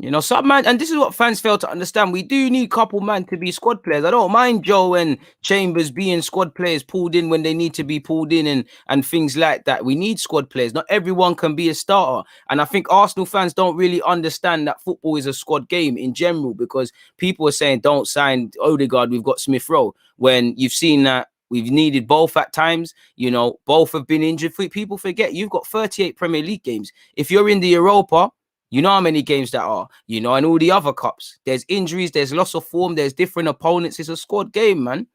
You know, some man, and this is what fans fail to understand. We do need couple man to be squad players. I don't mind Joe and Chambers being squad players pulled in when they need to be pulled in and things like that. We need squad players. Not everyone can be a starter. And I think Arsenal fans don't really understand that football is a squad game in general, because people are saying don't sign Odegaard, we've got Smith Rowe. When you've seen that we've needed both at times, you know, both have been injured. People forget you've got 38 Premier League games. If you're in the Europa, you know how many games that are, you know, and all the other cups. There's injuries, there's loss of form, there's different opponents. It's a squad game, man.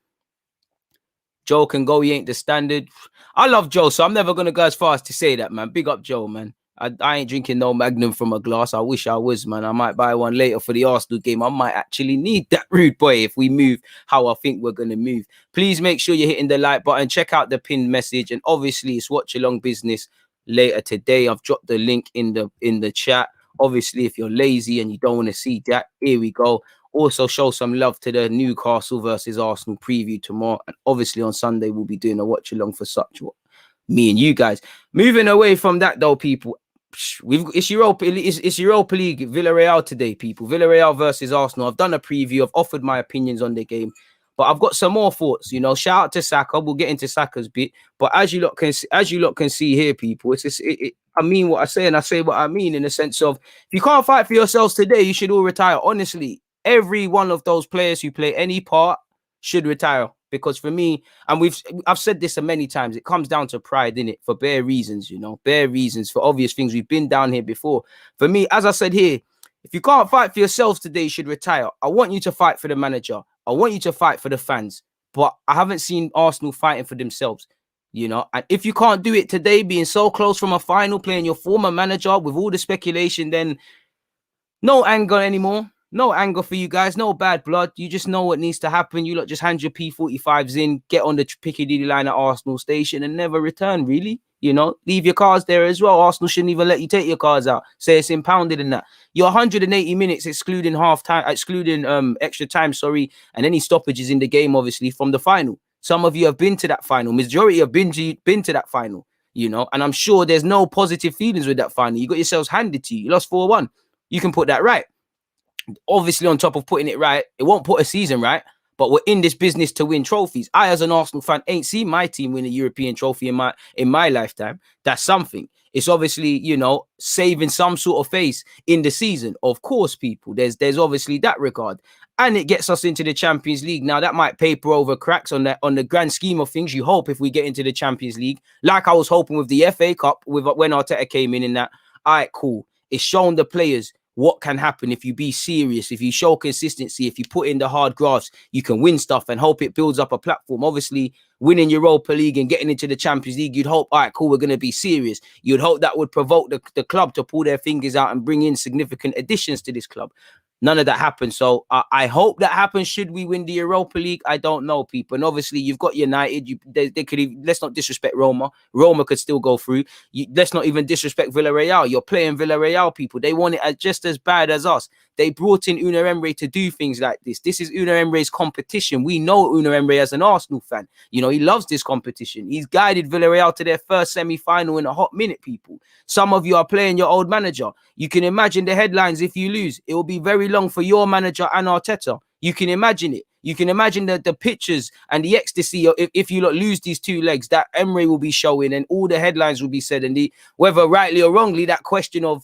Joe can go, he ain't the standard. I love Joe, so I'm never going to go as far as to say that, man. Big up Joe, man. I ain't drinking no Magnum from a glass. I wish I was, man. I might buy one later for the Arsenal game. I might actually need that, rude boy, if we move how I think we're going to move. Please make sure you're hitting the like button. Check out the pinned message. And obviously, it's Watchalong Business later today. I've dropped the link in the chat. Obviously, if you're lazy and you don't want to see that, here we go. Also, show some love to the Newcastle versus Arsenal preview tomorrow. And obviously, on Sunday, we'll be doing a watch along for such me and you guys. Moving away from that, though, people, it's Europa League, Villarreal today, people. Villarreal versus Arsenal. I've done a preview. I've offered my opinions on the game. But I've got some more thoughts, you know. Shout out to Saka. We'll get into Saka's bit. But as you lot can see here, people, it's just, I mean what I say, and I say what I mean, in the sense of, if you can't fight for yourselves today, you should all retire. Honestly, every one of those players who play any part should retire. Because for me, and I've said this many times, it comes down to pride, innit? For bare reasons, you know, bare reasons, for obvious things. We've been down here before. For me, as I said here, if you can't fight for yourselves today, you should retire. I want you to fight for the manager. I want you to fight for the fans. But I haven't seen Arsenal fighting for themselves, you know. And if you can't do it today, being so close from a final, playing your former manager with all the speculation, then no anger anymore. No anger for you guys. No bad blood. You just know what needs to happen. You lot just hand your P45s in, get on the Piccadilly line at Arsenal station and never return, really. You know, leave your cards there as well. Arsenal shouldn't even let you take your cards out. Say it's impounded in that. You're 180 minutes excluding half time, excluding extra time, sorry, and any stoppages in the game, obviously, from the final. Some of you have been to that final. Majority have been to that final, you know, and I'm sure there's no positive feelings with that final. You got yourselves handed to you. You lost 4-1. You can put that right. Obviously, on top of putting it right, it won't put a season right, but we're in this business to win trophies. I, as an Arsenal fan, ain't seen my team win a European trophy in my lifetime. That's something. It's obviously, you know, saving some sort of face in the season. Of course, people, there's obviously that regard. And it gets us into the Champions League. Now, that might paper over cracks on the grand scheme of things. You hope if we get into the Champions League, like I was hoping with the FA Cup, with when Arteta came in that, all right, cool. It's shown the players what can happen if you be serious, if you show consistency, if you put in the hard graphs, you can win stuff and hope it builds up a platform. Obviously, winning Europa League and getting into the Champions League, you'd hope, all right, cool, we're going to be serious. You'd hope that would provoke the club to pull their fingers out and bring in significant additions to this club. None of that happened. So I hope that happens. Should we win the Europa League? I don't know, people. And obviously, you've got United. They could even, let's not disrespect Roma. Roma could still go through. Let's not even disrespect Villarreal. You're playing Villarreal, people. They want it just as bad as us. They brought in Unai Emery to do things like this. This is Unai Emery's competition. We know Unai Emery as an Arsenal fan. You know, he loves this competition. He's guided Villarreal to their first semi-final in a hot minute, people. Some of you are playing your old manager. You can imagine the headlines if you lose. It will be very long for your manager and Arteta. You can imagine it. You can imagine the pictures and the ecstasy if you lose these 2 legs that Emery will be showing, and all the headlines will be said. And whether rightly or wrongly, that question of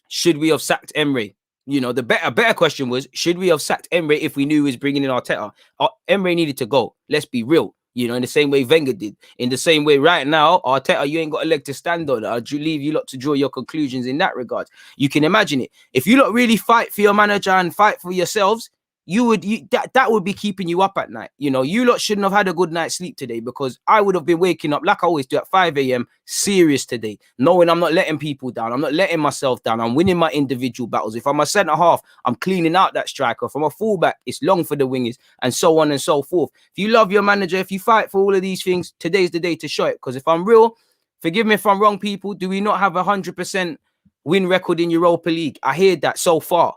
should we have sacked Emery? You know, a better question was, should we have sacked Emery if we knew he was bringing in Arteta? Emery needed to go. Let's be real. You know, in the same way Wenger did. In the same way right now, Arteta, you ain't got a leg to stand on. I'd leave you lot to draw your conclusions in that regard. You can imagine it. If you lot really fight for your manager and fight for yourselves, that would be keeping you up at night. You know, you lot shouldn't have had a good night's sleep today, because I would have been waking up like I always do at 5 a.m. serious today, knowing I'm not letting people down. I'm not letting myself down. I'm winning my individual battles. If I'm a centre half, I'm cleaning out that striker. If I'm a fullback, it's long for the wingers, and so on and so forth. If you love your manager, if you fight for all of these things, today's the day to show it. Because if I'm real, forgive me if I'm wrong, people, do we not have 100% win record in Europa League? I hear that so far.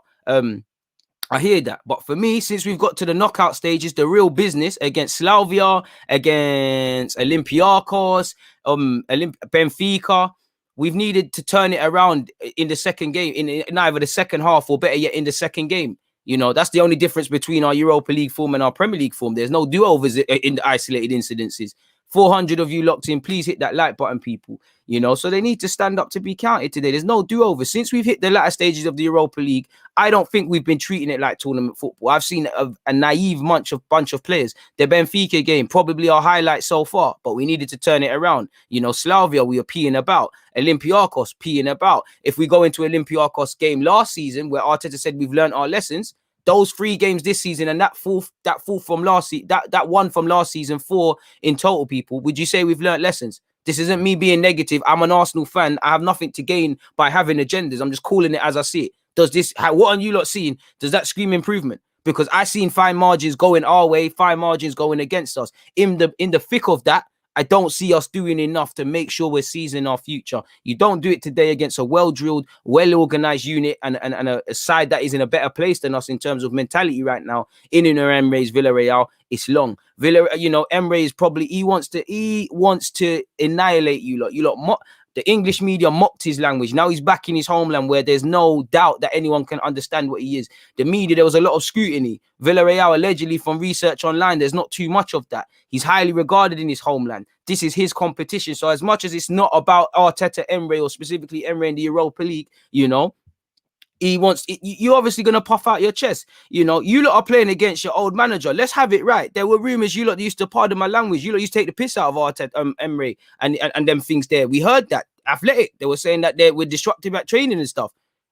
I hear that. But for me, since we've got to the knockout stages, the real business against Slavia, against Olympiacos, Benfica, we've needed to turn it around in the second game, in either the second half or better yet in the second game. You know, that's the only difference between our Europa League form and our Premier League form. There's no do-overs in the isolated incidences. 400 of you locked in. Please hit that like button, people. You know, so they need to stand up to be counted today. There's no do-over. Since we've hit the latter stages of the Europa League, I don't think we've been treating it like tournament football. I've seen a naive bunch of players. The Benfica game, probably our highlight so far, but we needed to turn it around. You know, Slavia, we are peeing about. Olympiacos, peeing about. If we go into Olympiacos game last season, where Arteta said we've learned our lessons, those 3 games this season and that fourth from last season, that one from last season, 4 in total, people, would you say we've learned lessons? This isn't me being negative. I'm an Arsenal fan. I have nothing to gain by having agendas. I'm just calling it as I see it. What are you lot seeing? Does that scream improvement? Because I seen fine margins going our way, fine margins going against us. In the thick of that, I don't see us doing enough to make sure we're seizing our future. You don't do it today against a well-drilled, well-organized unit and a side that is in a better place than us in terms of mentality right now. In Unai Emery's Villarreal, it's long. You know, Emery is probably, he wants to annihilate you lot. You lot the English media mocked his language. Now he's back in his homeland where there's no doubt that anyone can understand what he is. The media, there was a lot of scrutiny. Villarreal, allegedly, from research online, there's not too much of that. He's highly regarded in his homeland. This is his competition. So as much as it's not about Arteta, Emery, or specifically Emery in the Europa League, you know, you're obviously going to puff out your chest. You know, you lot are playing against your old manager. Let's have it right. There were rumors you lot used to, pardon my language, you lot used to take the piss out of Arteta, Emery and them things there. We heard that. Athletic, they were saying that they were disruptive at training and stuff.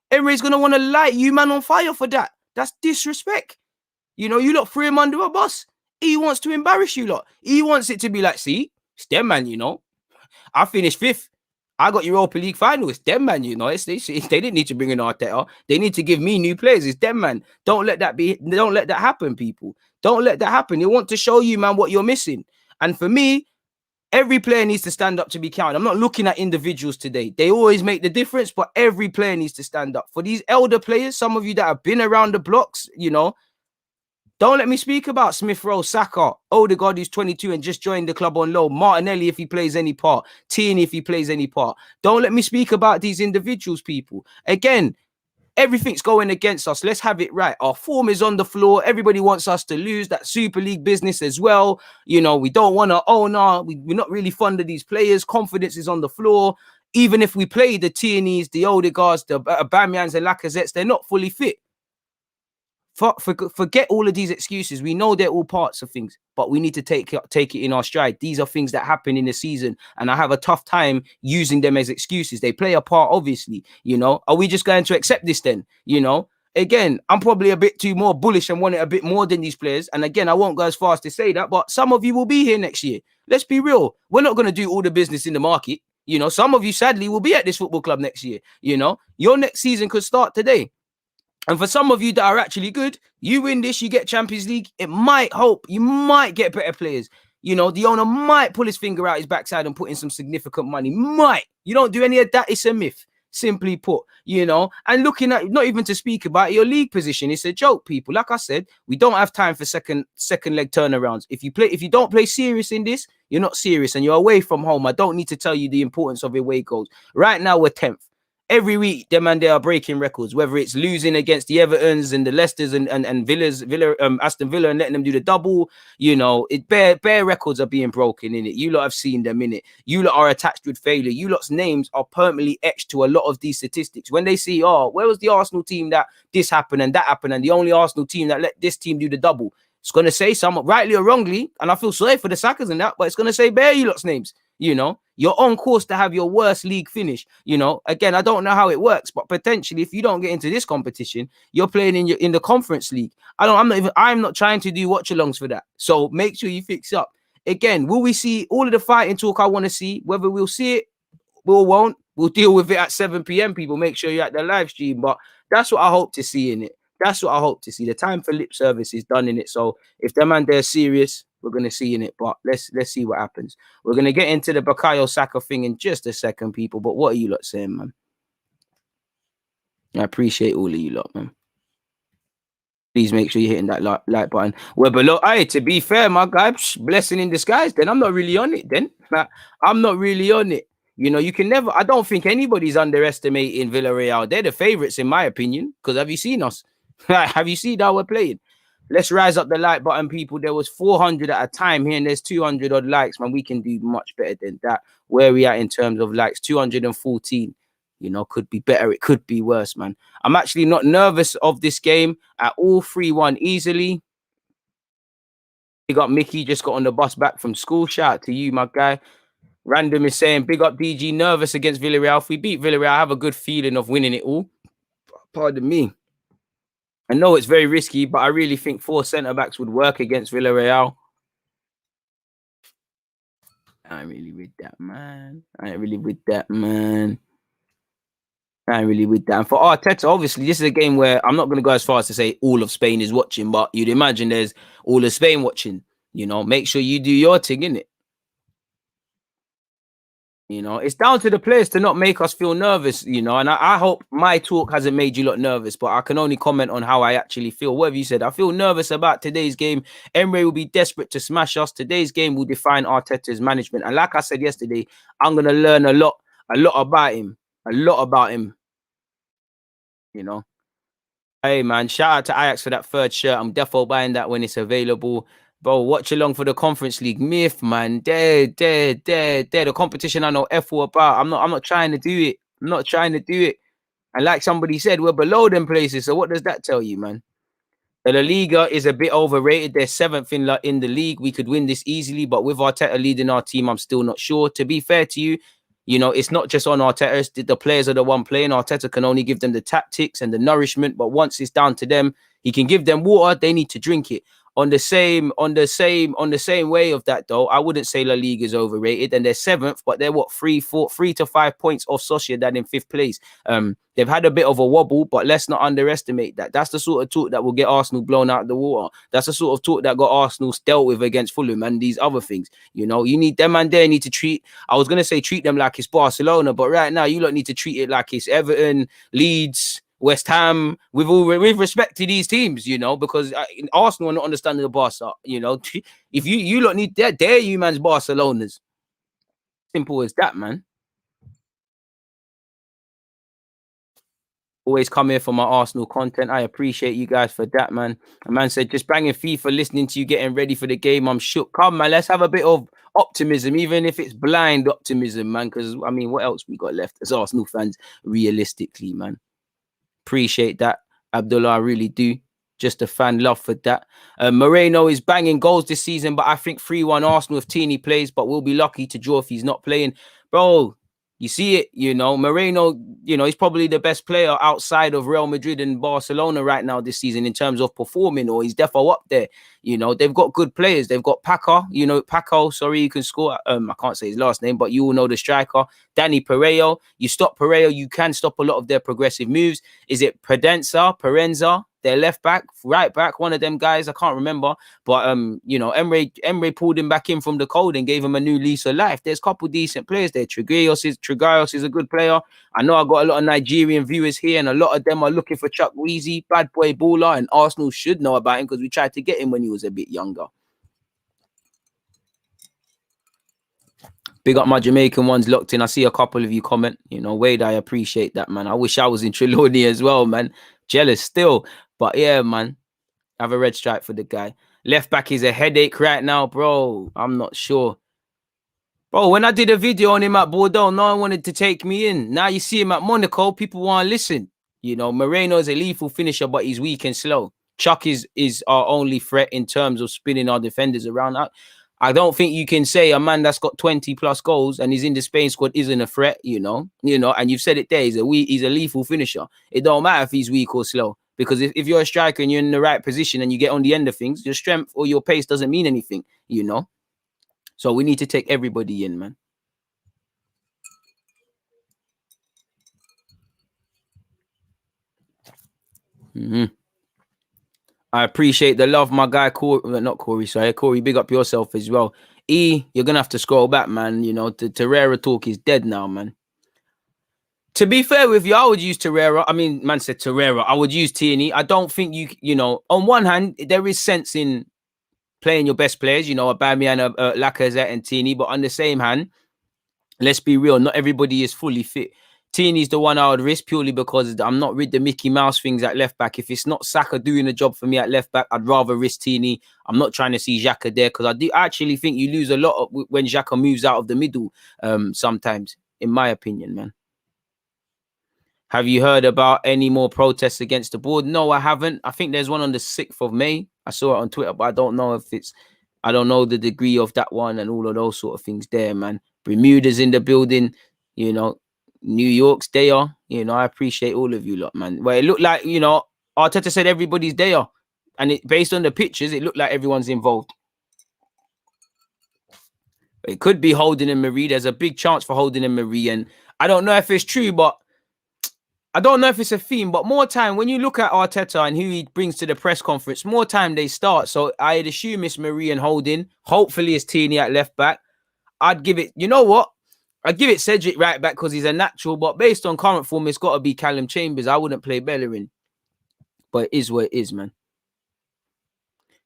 Emery's going to want to light you man on fire for that. That's disrespect. You know, you lot threw him under a bus. He wants to embarrass you lot. He wants it to be like, see, it's them, man, you know. I finished 5th. I got Europa League final. It's them, man, you know. They didn't need to bring in Arteta. They need to give me new players. It's them, man. Don't let that happen, people. Don't let that happen. They want to show you, man, what you're missing. And for me, every player needs to stand up to be counted. I'm not looking at individuals today. They always make the difference, but every player needs to stand up. For these elder players, some of you that have been around the blocks, you know, don't let me speak about Smith Rowe, Saka, Odegaard, who's 22 and just joined the club on loan, Martinelli, if he plays any part, Tierney, if he plays any part. Don't let me speak about these individuals, people. Again, everything's going against us. Let's have it right. Our form is on the floor. Everybody wants us to lose. That Super League business as well. You know, we don't want to own we're not really fond of these players. Confidence is on the floor. Even if we play the Tierneys, the Odegaards, the Aubameyangs and Lacazettes, they're not fully fit. Forget all of these excuses. We know they're all parts of things, but we need to take it in our stride. These are things that happen in the season, and I have a tough time using them as excuses. They play a part, obviously. You know, are we just going to accept this then? You know, again, I'm probably a bit too more bullish and want it a bit more than these players. And again, I won't go as far as to say that, but some of you will be here next year. Let's be real. We're not going to do all the business in the market. You know, some of you sadly will be at this football club next year. You know, your next season could start today. And for some of you that are actually good, you win this, you get Champions League. It might hope you might get better players. You know, the owner might pull his finger out his backside and put in some significant money. Might. You don't do any of that, it's a myth. Simply put, you know, and looking at, not even to speak about your league position, it's a joke, people. Like I said, we don't have time for second leg turnarounds. If you don't play serious in this, you're not serious and you're away from home. I don't need to tell you the importance of away goals. Right now, we're 10th. Every week, them and they are breaking records, whether it's losing against the Evertons and the Leicesters and Aston Villa and letting them do the double. You know, bare records are being broken in it. You lot have seen them in it. You lot are attached with failure. You lot's names are permanently etched to a lot of these statistics. When they see, oh, where was the Arsenal team that this happened and that happened, and the only Arsenal team that let this team do the double? It's going to say some, rightly or wrongly, and I feel sorry for the Sakas and that, but it's going to say bare you lot's names. You know, you're on course to have your worst league finish. You know, again, I don't know how it works, but potentially, if you don't get into this competition, you're playing in the Conference League. I'm not trying to do watch-alongs for that. So make sure you fix up. Again, will we see all of the fighting talk I want to see? Whether we'll see it, we won't. We'll deal with it at 7 p.m. People, make sure you're at the live stream. But that's what I hope to see in it. That's what I hope to see. The time for lip service is done in it. So if them and they're serious, we're going to see in it. But let's see what happens. We're going to get into the Bukayo Saka thing in just a second, people. But what are you lot saying, man? I appreciate all of you lot, man. Please make sure you're hitting that like button. We're below. Hey, to be fair, my guy, blessing in disguise. Then I'm not really on it. Then I'm not really on it. You know, you can never. I don't think anybody's underestimating Villarreal. They're the favorites, in my opinion. Because have you seen us? Have you seen how we're playing? Let's rise up the like button, people. There was 400 at a time here, and there's 200 odd likes, man. We can do much better than that. Where are we at in terms of likes? 214. You know, could be better. It could be worse, man. I'm actually not nervous of this game at all. 3-1 easily. Big up Mickey, just got on the bus back from school. Shout out to you, my guy. Random is saying, big up DG, nervous against Villarreal. If we beat Villarreal, I have a good feeling of winning it all. Pardon me. I know it's very risky, but I really think 4 centre-backs would work against Villarreal. I ain't really with that, man. I ain't really with that. And for Arteta, obviously, this is a game where I'm not going to go as far as to say all of Spain is watching, but you'd imagine there's all of Spain watching. You know, make sure you do your thing, innit? You know, it's down to the players to not make us feel nervous, you know, and I hope my talk hasn't made you lot nervous, but I can only comment on how I actually feel. Whatever you said, I feel nervous about today's game. Emre will be desperate to smash us. Today's game will define Arteta's management. And like I said yesterday, I'm going to learn a lot about him, you know. Hey, man, shout out to Ajax for that 3rd shirt. I'm defo buying that when it's available. Bro, watch along for the Conference League. Myth, man. There. The competition I know F all about. I'm not trying to do it. I'm not trying to do it. And like somebody said, we're below them places. So what does that tell you, man? The La Liga is a bit overrated. They're 7th in the league. We could win this easily, but with Arteta leading our team, I'm still not sure. To be fair to you, you know, it's not just on Arteta. It's the players are the one playing. Arteta can only give them the tactics and the nourishment, but once it's down to them, he can give them water. They need to drink it. On the same way of that, though, I wouldn't say La Liga is overrated, and they're 7th, but they're what 3 to 5 points off Sociedad in 5th place. They've had a bit of a wobble, but let's not underestimate that. That's the sort of talk that will get Arsenal blown out of the water. That's the sort of talk that got Arsenal dealt with against Fulham and these other things. You know, you need them and they need to treat. I was gonna say treat them like it's Barcelona, but right now you don't need to treat it like it's Everton, Leeds, West Ham, with respect to these teams, you know, because Arsenal are not understanding the Barca, you know. If you lot need that, dare you man's Barcelona's. Simple as that, man. Always come here for my Arsenal content. I appreciate you guys for that, man. A man said, just banging FIFA, listening to you, getting ready for the game. I'm shook. Come, man, let's have a bit of optimism, even if it's blind optimism, man. Because, I mean, what else we got left as Arsenal fans, realistically, man? Appreciate that, Abdullah. I really do. Just a fan love for that. Moreno is banging goals this season, but I think 3-1 Arsenal if Tini plays, but we'll be lucky to draw if he's not playing. Bro, you see it, you know, Moreno, you know, he's probably the best player outside of Real Madrid and Barcelona right now this season in terms of performing, or he's defo up there. You know, they've got good players. They've got Paco, you know, Paco, sorry, you can score. I can't say his last name, but you all know the striker. Danny Pereiro. You stop Pereiro, you can stop a lot of their progressive moves. Is it Parenza, their left back, right back, one of them guys? I can't remember. But you know, Emre pulled him back in from the cold and gave him a new lease of life. There's a couple decent players there. Trigaios is a good player. I know I got a lot of Nigerian viewers here, and a lot of them are looking for Chuck Weezy, bad boy baller, and Arsenal should know about him because we tried to get him when he was a bit younger. Big up my Jamaican ones locked in. I see a couple of you comment. You know, Wade, I appreciate that, man. I wish I was in Trelawney as well, man. Jealous still. But yeah, man. Have a red stripe for the guy. Left back is a headache right now, bro. I'm not sure. Bro, when I did a video on him at Bordeaux, no one wanted to take me in. Now you see him at Monaco, people want to listen. You know, Moreno is a lethal finisher, but he's weak and slow. Chuck is our only threat in terms of spinning our defenders around. I don't think you can say a man that's got 20 plus goals and he's in the Spain squad isn't a threat, you know, and you've said it there, he's a lethal finisher. It don't matter if he's weak or slow, because if you're a striker and you're in the right position and you get on the end of things, your strength or your pace doesn't mean anything, you know. So we need to take everybody in, man. I appreciate the love, my guy. Corey, big up yourself as well. You're gonna have to scroll back, man. You know, the Torreira talk is dead now, man. To be fair with you, I would use Torreira. I mean, man said Torreira. I would use Tierney. I don't think you know, on one hand, there is sense in playing your best players, you know, Aubameyang, Lacazette and Tierney, but on the same hand, let's be real, not everybody is fully fit. Tierney's the one I would risk purely because I'm not with the Mickey Mouse things at left back. If it's not Saka doing the job for me at left back, I'd rather risk Tierney. I'm not trying to see Xhaka there because I do actually think you lose a lot when Xhaka moves out of the middle sometimes, in my opinion, man. Have you heard about any more protests against the board? No, I haven't. I think there's one on the 6th of May. I saw it on Twitter, but I don't know I don't know the degree of that one and all of those sort of things there, man. Bermuda's in the building, you know, New York's there. You know, I appreciate all of you lot, man. Well, it looked like, you know, Arteta said everybody's there. And based on the pictures, it looked like everyone's involved. It could be Holding and Marie. There's a big chance for Holding and Marie. And I don't know if it's true, but I don't know if it's a theme, but more time, when you look at Arteta and who he brings to the press conference, more time they start. So I'd assume it's Marie and Holding. Hopefully it's Tierney at left back. I'd give it, you know what? I'd give it Cedric right back because he's a natural, but based on current form, it's got to be Callum Chambers. I wouldn't play Bellerin. But it is what it is, man.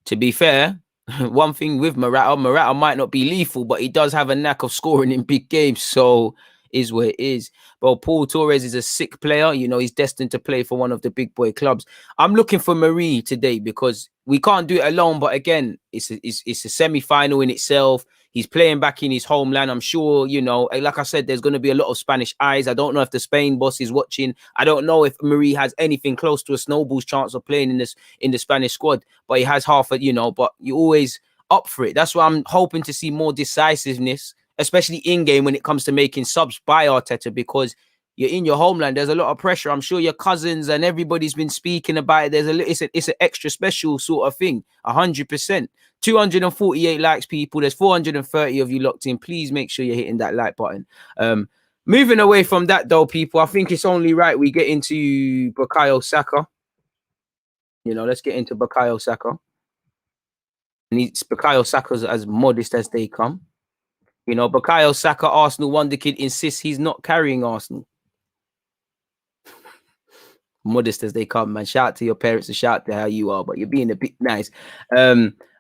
To be fair, one thing with Morata might not be lethal, but he does have a knack of scoring in big games. So is what it is. Well, Paul Torres is a sick player. You know, he's destined to play for one of the big boy clubs. I'm looking for Marie today because we can't do it alone. But again, it's a semi-final in itself. He's playing back in his homeland. I'm sure, you know, like I said, there's going to be a lot of Spanish eyes. I don't know if the Spain boss is watching. I don't know if Marie has anything close to a snowball's chance of playing in the Spanish squad. But he has half a, you know, but you always up for it. That's why I'm hoping to see more decisiveness, especially in game when it comes to making subs by Arteta, because you're in your homeland. There's a lot of pressure. I'm sure your cousins and everybody's been speaking about it. It's an extra special sort of thing. 100%. 248 likes, people. There's 430 of you locked in. Please make sure you're hitting that like button. Moving away from that though, people, I think it's only right we get into Bukayo Saka. You know, let's get into Bukayo Saka. And Bukayo Saka's as modest as they come. You know, Bukayo Saka, Arsenal wonder kid, insists he's not carrying Arsenal. Modest as they come, man. Shout out to your parents and shout out to how you are, but you're being a bit nice.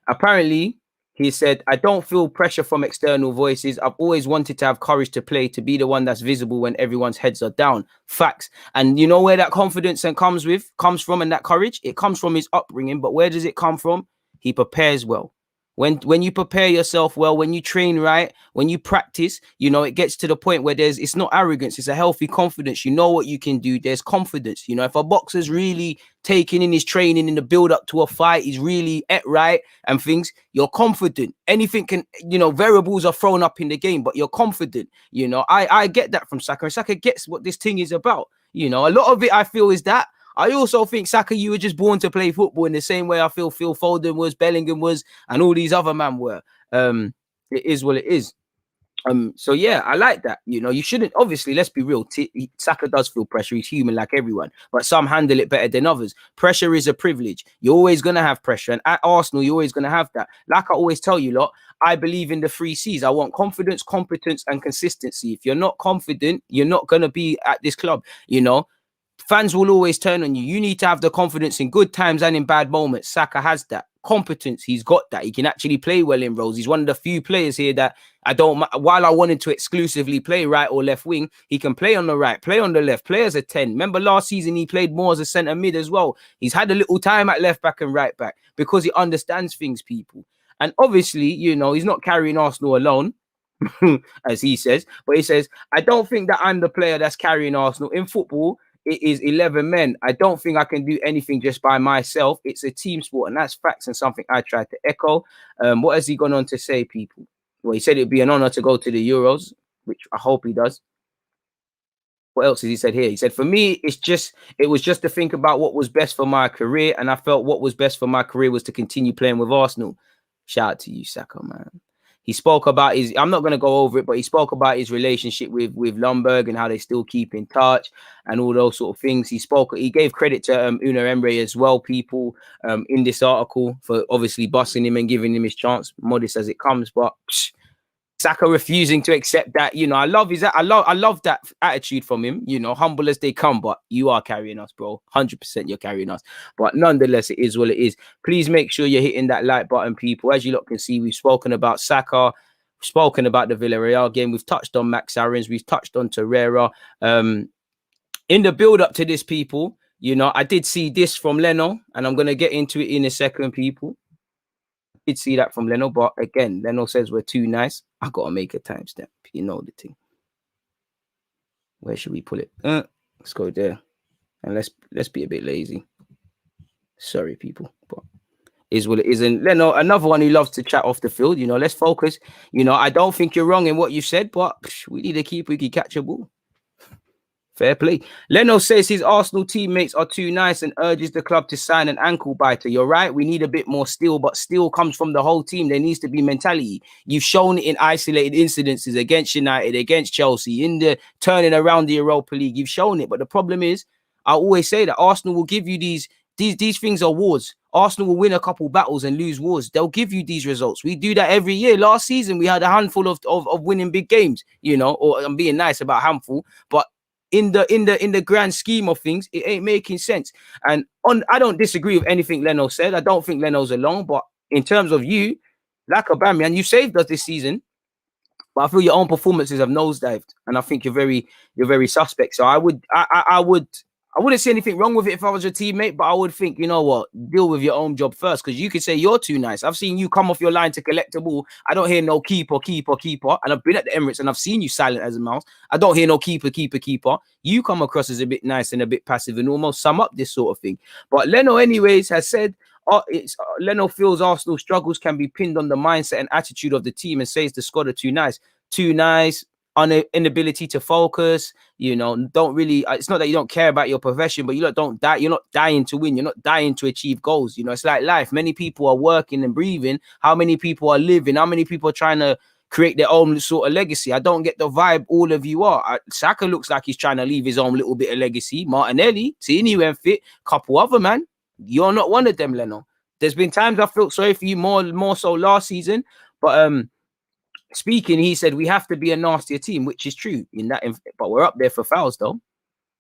Apparently, he said, I don't feel pressure from external voices. I've always wanted to have courage to play, to be the one that's visible when everyone's heads are down. Facts. And you know where that confidence comes from, and that courage? It comes from his upbringing. But where does it come from? He prepares well. When you prepare yourself well, when you train right, when you practice, you know, it gets to the point where it's not arrogance, it's a healthy confidence. You know what you can do. There's confidence. You know, if a boxer's really taking in his training in the build up to a fight, he's really right and things, you're confident. Anything can, you know, variables are thrown up in the game, but you're confident. You know, I get that from Saka, and Saka gets what this thing is about. You know, a lot of it I feel is that. I also think, Saka, you were just born to play football in the same way I feel Phil Foden was, Bellingham was, and all these other men were. It is what it is. So yeah, I like that. You know, you shouldn't, obviously, let's be real. Saka does feel pressure. He's human like everyone, but some handle it better than others. Pressure is a privilege. You're always gonna have pressure, and at Arsenal, you're always gonna have that. Like I always tell you lot, I believe in the three C's. I want confidence, competence, and consistency. If you're not confident, you're not gonna be at this club. You know, fans will always turn on you. You need to have the confidence in good times and in bad moments. Saka has that competence. He's got that. He can actually play well in roles. He's one of the few players here that I don't, while I wanted to exclusively play right or left wing, he can play on the right, play on the left, play as a 10. Remember last season, he played more as a centre mid as well. He's had a little time at left back and right back because he understands things, people. And obviously, you know, he's not carrying Arsenal alone. As he says, but he says, I don't think that I'm the player that's carrying Arsenal. In football, it is 11 men. I don't think I can do anything just by myself. It's a team sport, and that's facts and something I tried to echo. What has he gone on to say, people? Well, he said it'd be an honor to go to the Euros, which I hope he does. What else has he said here? He said, for me, it was just to think about what was best for my career, and I felt what was best for my career was to continue playing with Arsenal. Shout out to you, Saka, man. He spoke about his, I'm not going to go over it, but he spoke about his relationship with Lundberg and how they still keep in touch and all those sort of things. He gave credit to Una Emre as well, people, in this article, for obviously busting him and giving him his chance, modest as it comes. But Saka refusing to accept that, you know, I love that attitude from him, you know, humble as they come, but you are carrying us, bro. 100% you're carrying us. But nonetheless, it is what it is. Please make sure you're hitting that like button, people. As you lot can see, we've spoken about Saka, we've spoken about the Villarreal game, we've touched on Max Aarons, we've touched on Torreira. In the build-up to this, people, you know, I did see this from Leno, and I'm going to get into it in a second, people. Did see that from Leno, but again, Leno says we're too nice. I gotta make a timestamp. You know the thing. Where should we pull it? Let's go there, and let's be a bit lazy. Sorry, people, but is what it is. And Leno, another one who loves to chat off the field. You know, let's focus. You know, I don't think you're wrong in what you said, but we need a keeper who can catch a ball. Fair play. Leno says his Arsenal teammates are too nice and urges the club to sign an ankle biter. You're right. We need a bit more steel, but steel comes from the whole team. There needs to be mentality. You've shown it in isolated incidences against United, against Chelsea, in the turning around the Europa League. You've shown it. But the problem is, I always say that Arsenal will give you these things are wars. Arsenal will win a couple battles and lose wars. They'll give you these results. We do that every year. Last season, we had a handful of winning big games, you know, or I'm being nice about handful, but in the grand scheme of things, it ain't making sense. And I don't disagree with anything Leno said. I don't think Leno's alone, but in terms of you, like Aubameyang, you saved us this season, but I feel your own performances have nosedived, and I think you're very suspect. So I wouldn't see anything wrong with it if I was your teammate, but I would think, you know what, deal with your own job first, because you could say you're too nice. I've seen you come off your line to collect a ball. I don't hear no keeper. And I've been at the Emirates and I've seen you silent as a mouse. I don't hear no keeper. You come across as a bit nice and a bit passive and almost sum up this sort of thing. But Leno, anyways, has said, Leno feels Arsenal struggles can be pinned on the mindset and attitude of the team and says the squad are too nice. Inability to focus, you know, don't really, it's not that you don't care about your profession, but you're not dying to win, you're not dying to achieve goals. You know, it's like life. Many people are working and breathing. How many people are living? How many people are trying to create their own sort of legacy? I don't get the vibe all of you are. Saka looks like he's trying to leave his own little bit of legacy. Martinelli, seeing you went fit, couple other man, you're not one of them, Leno. There's been times I felt sorry for you more so last season, but speaking, he said we have to be a nastier team, which is true but we're up there for fouls though.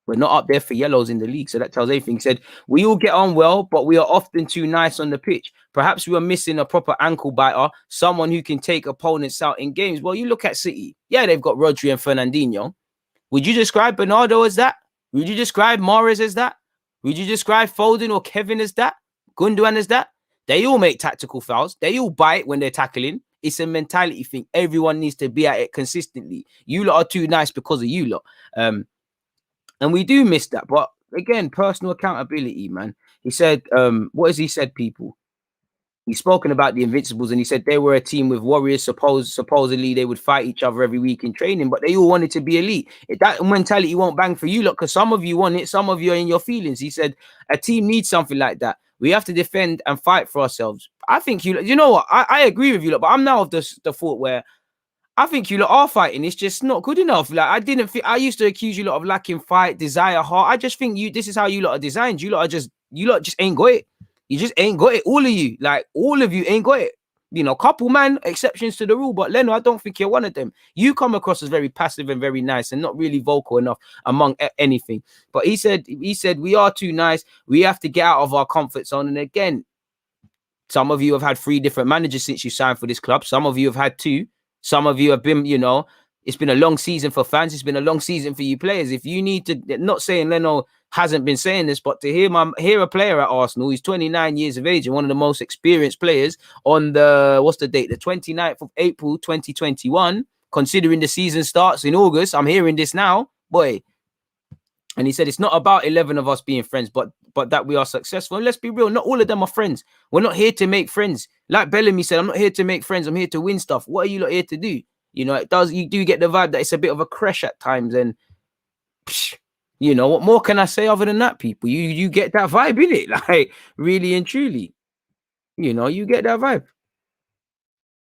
We're not up there for yellows in the league, so that tells everything. He said we all get on well, but we are often too nice on the pitch. Perhaps we are missing a proper ankle biter, someone who can take opponents out in games. Well, you look at City. Yeah, they've got Rodri and Fernandinho. Would you describe Bernardo as that? Would you describe Mahrez as that? Would you describe Foden or Kevin as that? Gundogan as that? They all make tactical fouls. They all bite when they're tackling. It's a mentality thing. Everyone needs to be at it consistently. You lot are too nice because of you lot. And we do miss that. But again, personal accountability, man. He said, what has he said, people? He's spoken about the Invincibles and he said they were a team with warriors. Supposedly they would fight each other every week in training, but they all wanted to be elite. That mentality won't bang for you lot because some of you want it, some of you are in your feelings. He said a team needs something like that. We have to defend and fight for ourselves. I think you know what? I agree with you lot, but I'm now of the thought where I think you lot are fighting. It's just not good enough. Like I used to accuse you lot of lacking fight, desire, heart. I just think this is how you lot are designed. You lot just ain't got it. You just ain't got it. All of you, like all of you ain't got it. You know, couple man exceptions to the rule, but Leno, I don't think you're one of them. You come across as very passive and very nice and not really vocal enough among anything. But he said we are too nice. We have to get out of our comfort zone. And again, some of you have had 3 different managers since you signed for this club. Some of you have had 2. Some of you have been, you know, it's been a long season for fans. It's been a long season for you players. If you need to, not saying Leno hasn't been saying this, but to hear a player at Arsenal, he's 29 years of age and one of the most experienced players on what's the date? The 29th of April, 2021, considering the season starts in August. I'm hearing this now, boy. And he said, it's not about 11 of us being friends, but that we are successful. And let's be real, not all of them are friends. We're not here to make friends. Like Bellamy said, I'm not here to make friends. I'm here to win stuff. What are you lot here to do? You know, you do get the vibe that it's a bit of a crash at times. And, you know, what more can I say other than that, people? You get that vibe, in it, like, really and truly. You know, you get that vibe.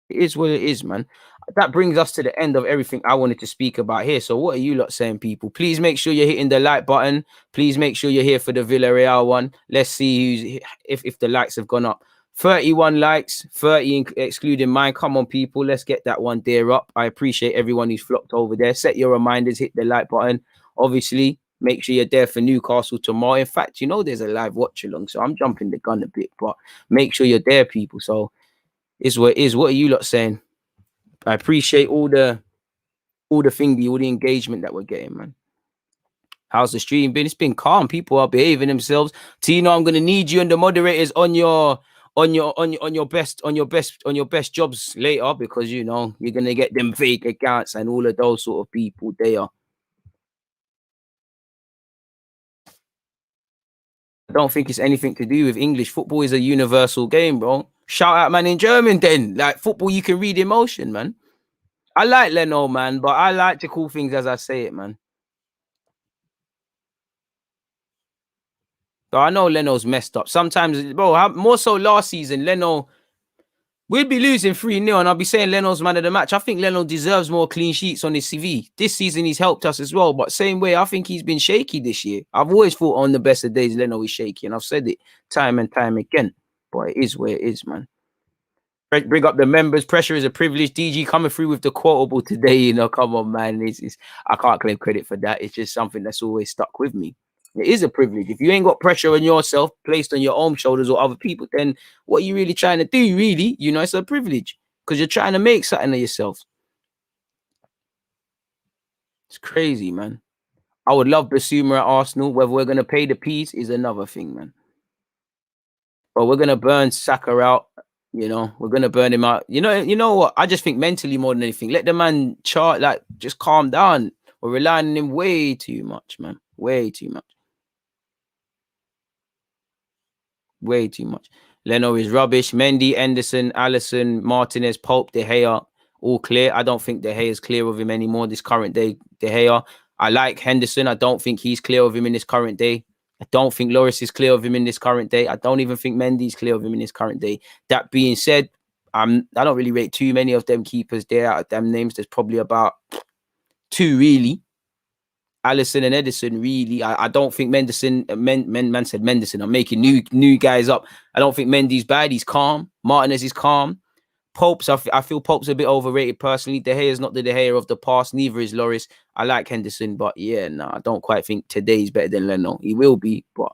It is what it is, man. That brings us to the end of everything I wanted to speak about here. So what are you lot saying, people? Please make sure you're hitting the like button. Please make sure you're here for the Villarreal one. Let's see if the likes have gone up. 31 likes, 30 excluding mine. Come on, people. Let's get that one there up. I appreciate everyone who's flocked over there. Set your reminders, hit the like button. Obviously, make sure you're there for Newcastle tomorrow. In fact, you know there's a live watch along, so I'm jumping the gun a bit, but make sure you're there, people. So is what it is. What are you lot saying? I appreciate all the thingy, all the engagement that we're getting, man. How's the stream been? It's been calm. People are behaving themselves. Tino, I'm gonna need you and the moderators on your best jobs later, because you know you're gonna get them fake accounts and all of those sort of people there. I don't think it's anything to do with English. Football is a universal game, bro. Shout out, man, in German then. Like football, you can read emotion, man. I like Leno, man, but I like to call things as I say it, man. So I know Leno's messed up. Sometimes, bro, more so last season, Leno, we'd be losing 3-0 and I'll be saying Leno's man of the match. I think Leno deserves more clean sheets on his CV. This season, he's helped us as well. But same way, I think he's been shaky this year. I've always thought on the best of days, Leno is shaky. And I've said it time and time again. But it is where it is, man. Bring up the members. Pressure is a privilege. DG coming through with the quotable today. You know, come on, man. I can't claim credit for that. It's just something that's always stuck with me. It is a privilege. If you ain't got pressure on yourself placed on your own shoulders or other people, then what are you really trying to do? Really, you know, it's a privilege because you're trying to make something of yourself. It's crazy, man. I would love Basuma at Arsenal. Whether we're going to pay the piece is another thing, man. But we're going to burn Saka out. You know, we're going to burn him out. You know what? I just think mentally more than anything, let the man just calm down. We're relying on him way too much, man. Way too much. Way too much. Leno is rubbish. Mendy, Anderson, Allison, Martinez, Pope, De Gea, all clear. I don't think De Gea is clear of him anymore this current day. De Gea. I like Henderson. I don't think he's clear of him in this current day. I don't think Loris is clear of him in this current day. I don't even think Mendy's clear of him in this current day. That being said, I don't really rate too many of them keepers there out of them names. There's probably about 2 really. Allison and Edison, really. I don't think Menderson, man said Menderson. I'm making new guys up. I don't think Mendy's bad. He's calm. Martinez is calm. Pope's, I feel Pope's a bit overrated personally. De Gea is not the De Gea of the past. Neither is Loris. I like Henderson, but yeah, no, I don't quite think today's better than Leno. He will be, but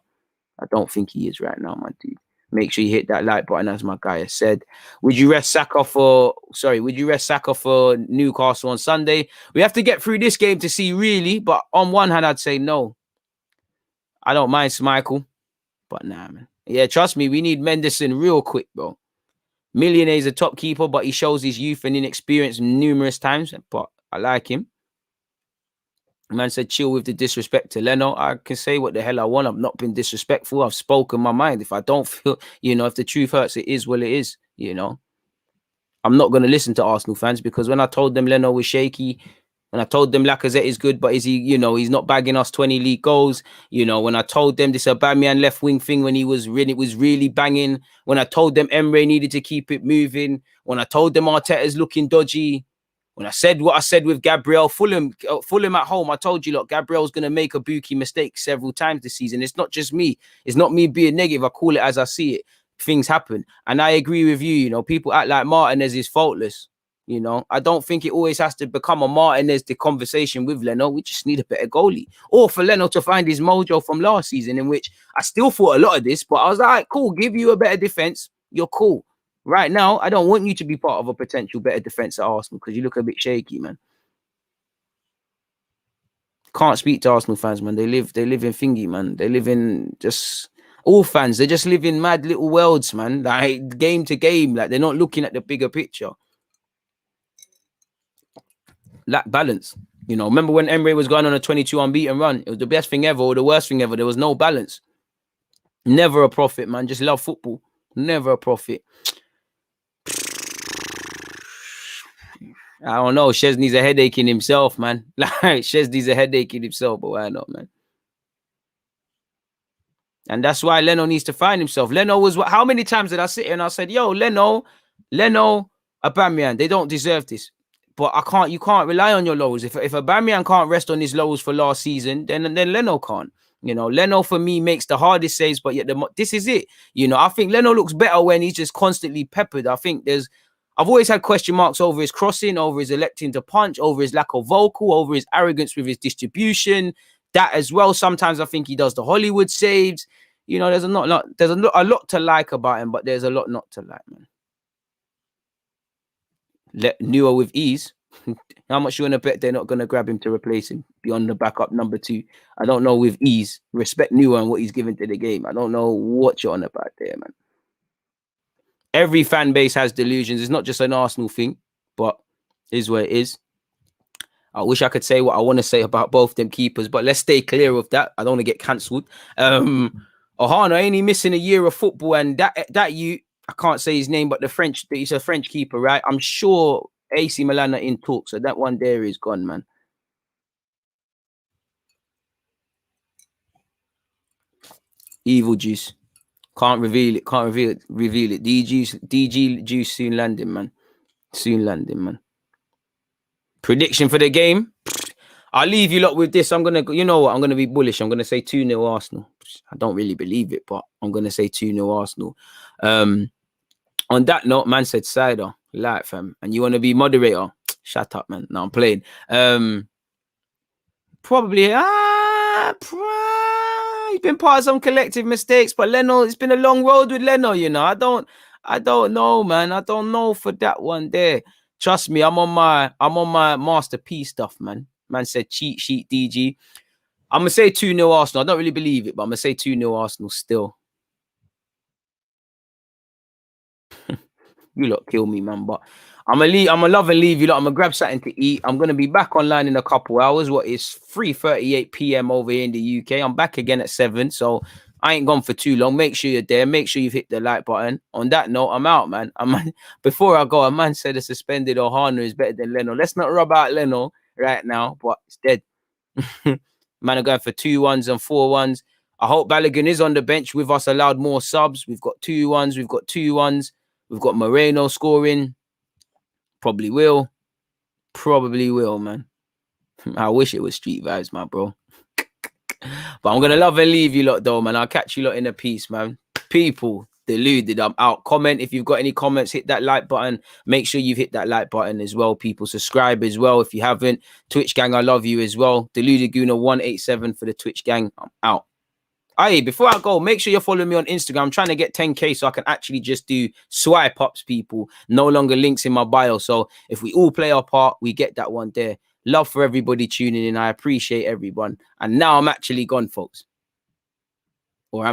I don't think he is right now, my dude. Make sure you hit that like button, as my guy has said. Would you rest Saka for Newcastle on Sunday? We have to get through this game to see, really. But on one hand, I'd say no. I don't mind Schmeichel. But nah, man. Yeah, trust me, we need Menderson real quick, bro. Millionaire is a top keeper, but he shows his youth and inexperience numerous times. But I like him. Man said, chill with the disrespect to Leno. I can say what the hell I want. I've not been disrespectful. I've spoken my mind. If I don't feel, if the truth hurts, it is what it is, I'm not going to listen to Arsenal fans, because when I told them Leno was shaky, when I told them Lacazette is good, but is he, he's not bagging us 20 league goals. When I told them this Aubameyang left wing thing when it was really banging. When I told them Emre needed to keep it moving. When I told them Arteta's looking dodgy. When I said what I said with Gabriel, Fulham at home, I told you, look, Gabriel's going to make a Buki mistake several times this season. It's not just me. It's not me being negative. I call it as I see it. Things happen. And I agree with you. You know, people act like Martinez is faultless. You know, I don't think it always has to become a Martinez the conversation with Leno. We just need a better goalie. Or for Leno to find his mojo from last season, in which I still thought a lot of this, but I was like, cool, give you a better defense. You're cool. Right now, I don't want you to be part of a potential better defense at Arsenal because you look a bit shaky, man. Can't speak to Arsenal fans, man. They live in thingy, man. They live in just all fans. They just live in mad little worlds, man. Like game to game, like they're not looking at the bigger picture. Lack balance. You know, remember when Emre was going on a 22 unbeaten run? It was the best thing ever or the worst thing ever. There was no balance. Never a profit, man. Just love football. Never a profit. I don't know. Shez needs a headache in himself, man. Like Shez needs a headache in himself, but why not, man? And that's why Leno needs to find himself. Leno was what? How many times did I sit here and I said, "Yo, Leno, Aubameyang, they don't deserve this." But you can't rely on your lows. If Aubameyang can't rest on his lows for last season, then Leno can't. You know, Leno for me makes the hardest saves, but yet this is it. You know, I think Leno looks better when he's just constantly peppered. I think I've always had question marks over his crossing, over his electing to punch, over his lack of vocal, over his arrogance with his distribution. That as well. Sometimes I think he does the Hollywood saves. You know, there's a lot to like about him, but there's a lot not to like, man. Newer with ease. How much you want to bet they're not going to grab him to replace him beyond the backup number 2? I don't know with ease. Respect Newer and what he's given to the game. I don't know what you're on about there, man. Every fan base has delusions. It's not just an Arsenal thing, but it is what it is. I wish I could say what I want to say about both them keepers, but let's stay clear of that. I don't want to get cancelled. Ohana, ain't he missing a year of football? And I can't say his name, but he's a French keeper, right? I'm sure AC Milan are in talk, so that one there is gone, man. Evil juice. Can't reveal it. DG juice soon landing, man. Prediction for the game. I'll leave you lot with this. I'm going to be bullish. I'm going to say 2-0 Arsenal. I don't really believe it, but I'm going to say 2-0 Arsenal. On that note, man said cider. Like, fam. And you want to be moderator? Shut up, man. No, I'm playing. Probably. He's been part of some collective mistakes, but Leno, it's been a long road with Leno, you know. I don't know, man. I don't know for that one there. Trust me, I'm on my masterpiece stuff, man. Man said cheat sheet DG. I'm gonna say 2-0 Arsenal. I don't really believe it, but I'm gonna say 2-0 Arsenal still. You lot kill me, man. But I'm gonna love and leave you lot. I'm gonna grab something to eat. I'm gonna be back online in a couple hours. What is 3:38 p.m. over here in the UK? I'm back again at 7, so I ain't gone for too long. Make sure you're there. Make sure you've hit the like button. On that note, I'm out, man. Before I go, a man said a suspended Ohana is better than Leno. Let's not rub out Leno right now, but it's dead. Man are going for 2-1s and 4-1s. I hope Balogun is on the bench with us, allowed more subs. We've got 2-1s. We've got 2-1s. We've got Moreno scoring. Probably will, man. I wish it was street vibes, my bro. But I'm gonna love and leave you lot though, man. I'll catch you lot in a piece, man. People, deluded. I'm out. Comment if you've got any comments. Hit that like button. Make sure you've hit that like button as well. People, subscribe as well if you haven't. Twitch gang, I love you as well. Deluded Guna 187 for the Twitch gang. I'm out. Hey, before I go, make sure you're following me on Instagram. I'm trying to get 10K so I can actually just do swipe ups, people. No longer links in my bio. So if we all play our part, we get that one there. Love for everybody tuning in. I appreciate everyone. And now I'm actually gone, folks.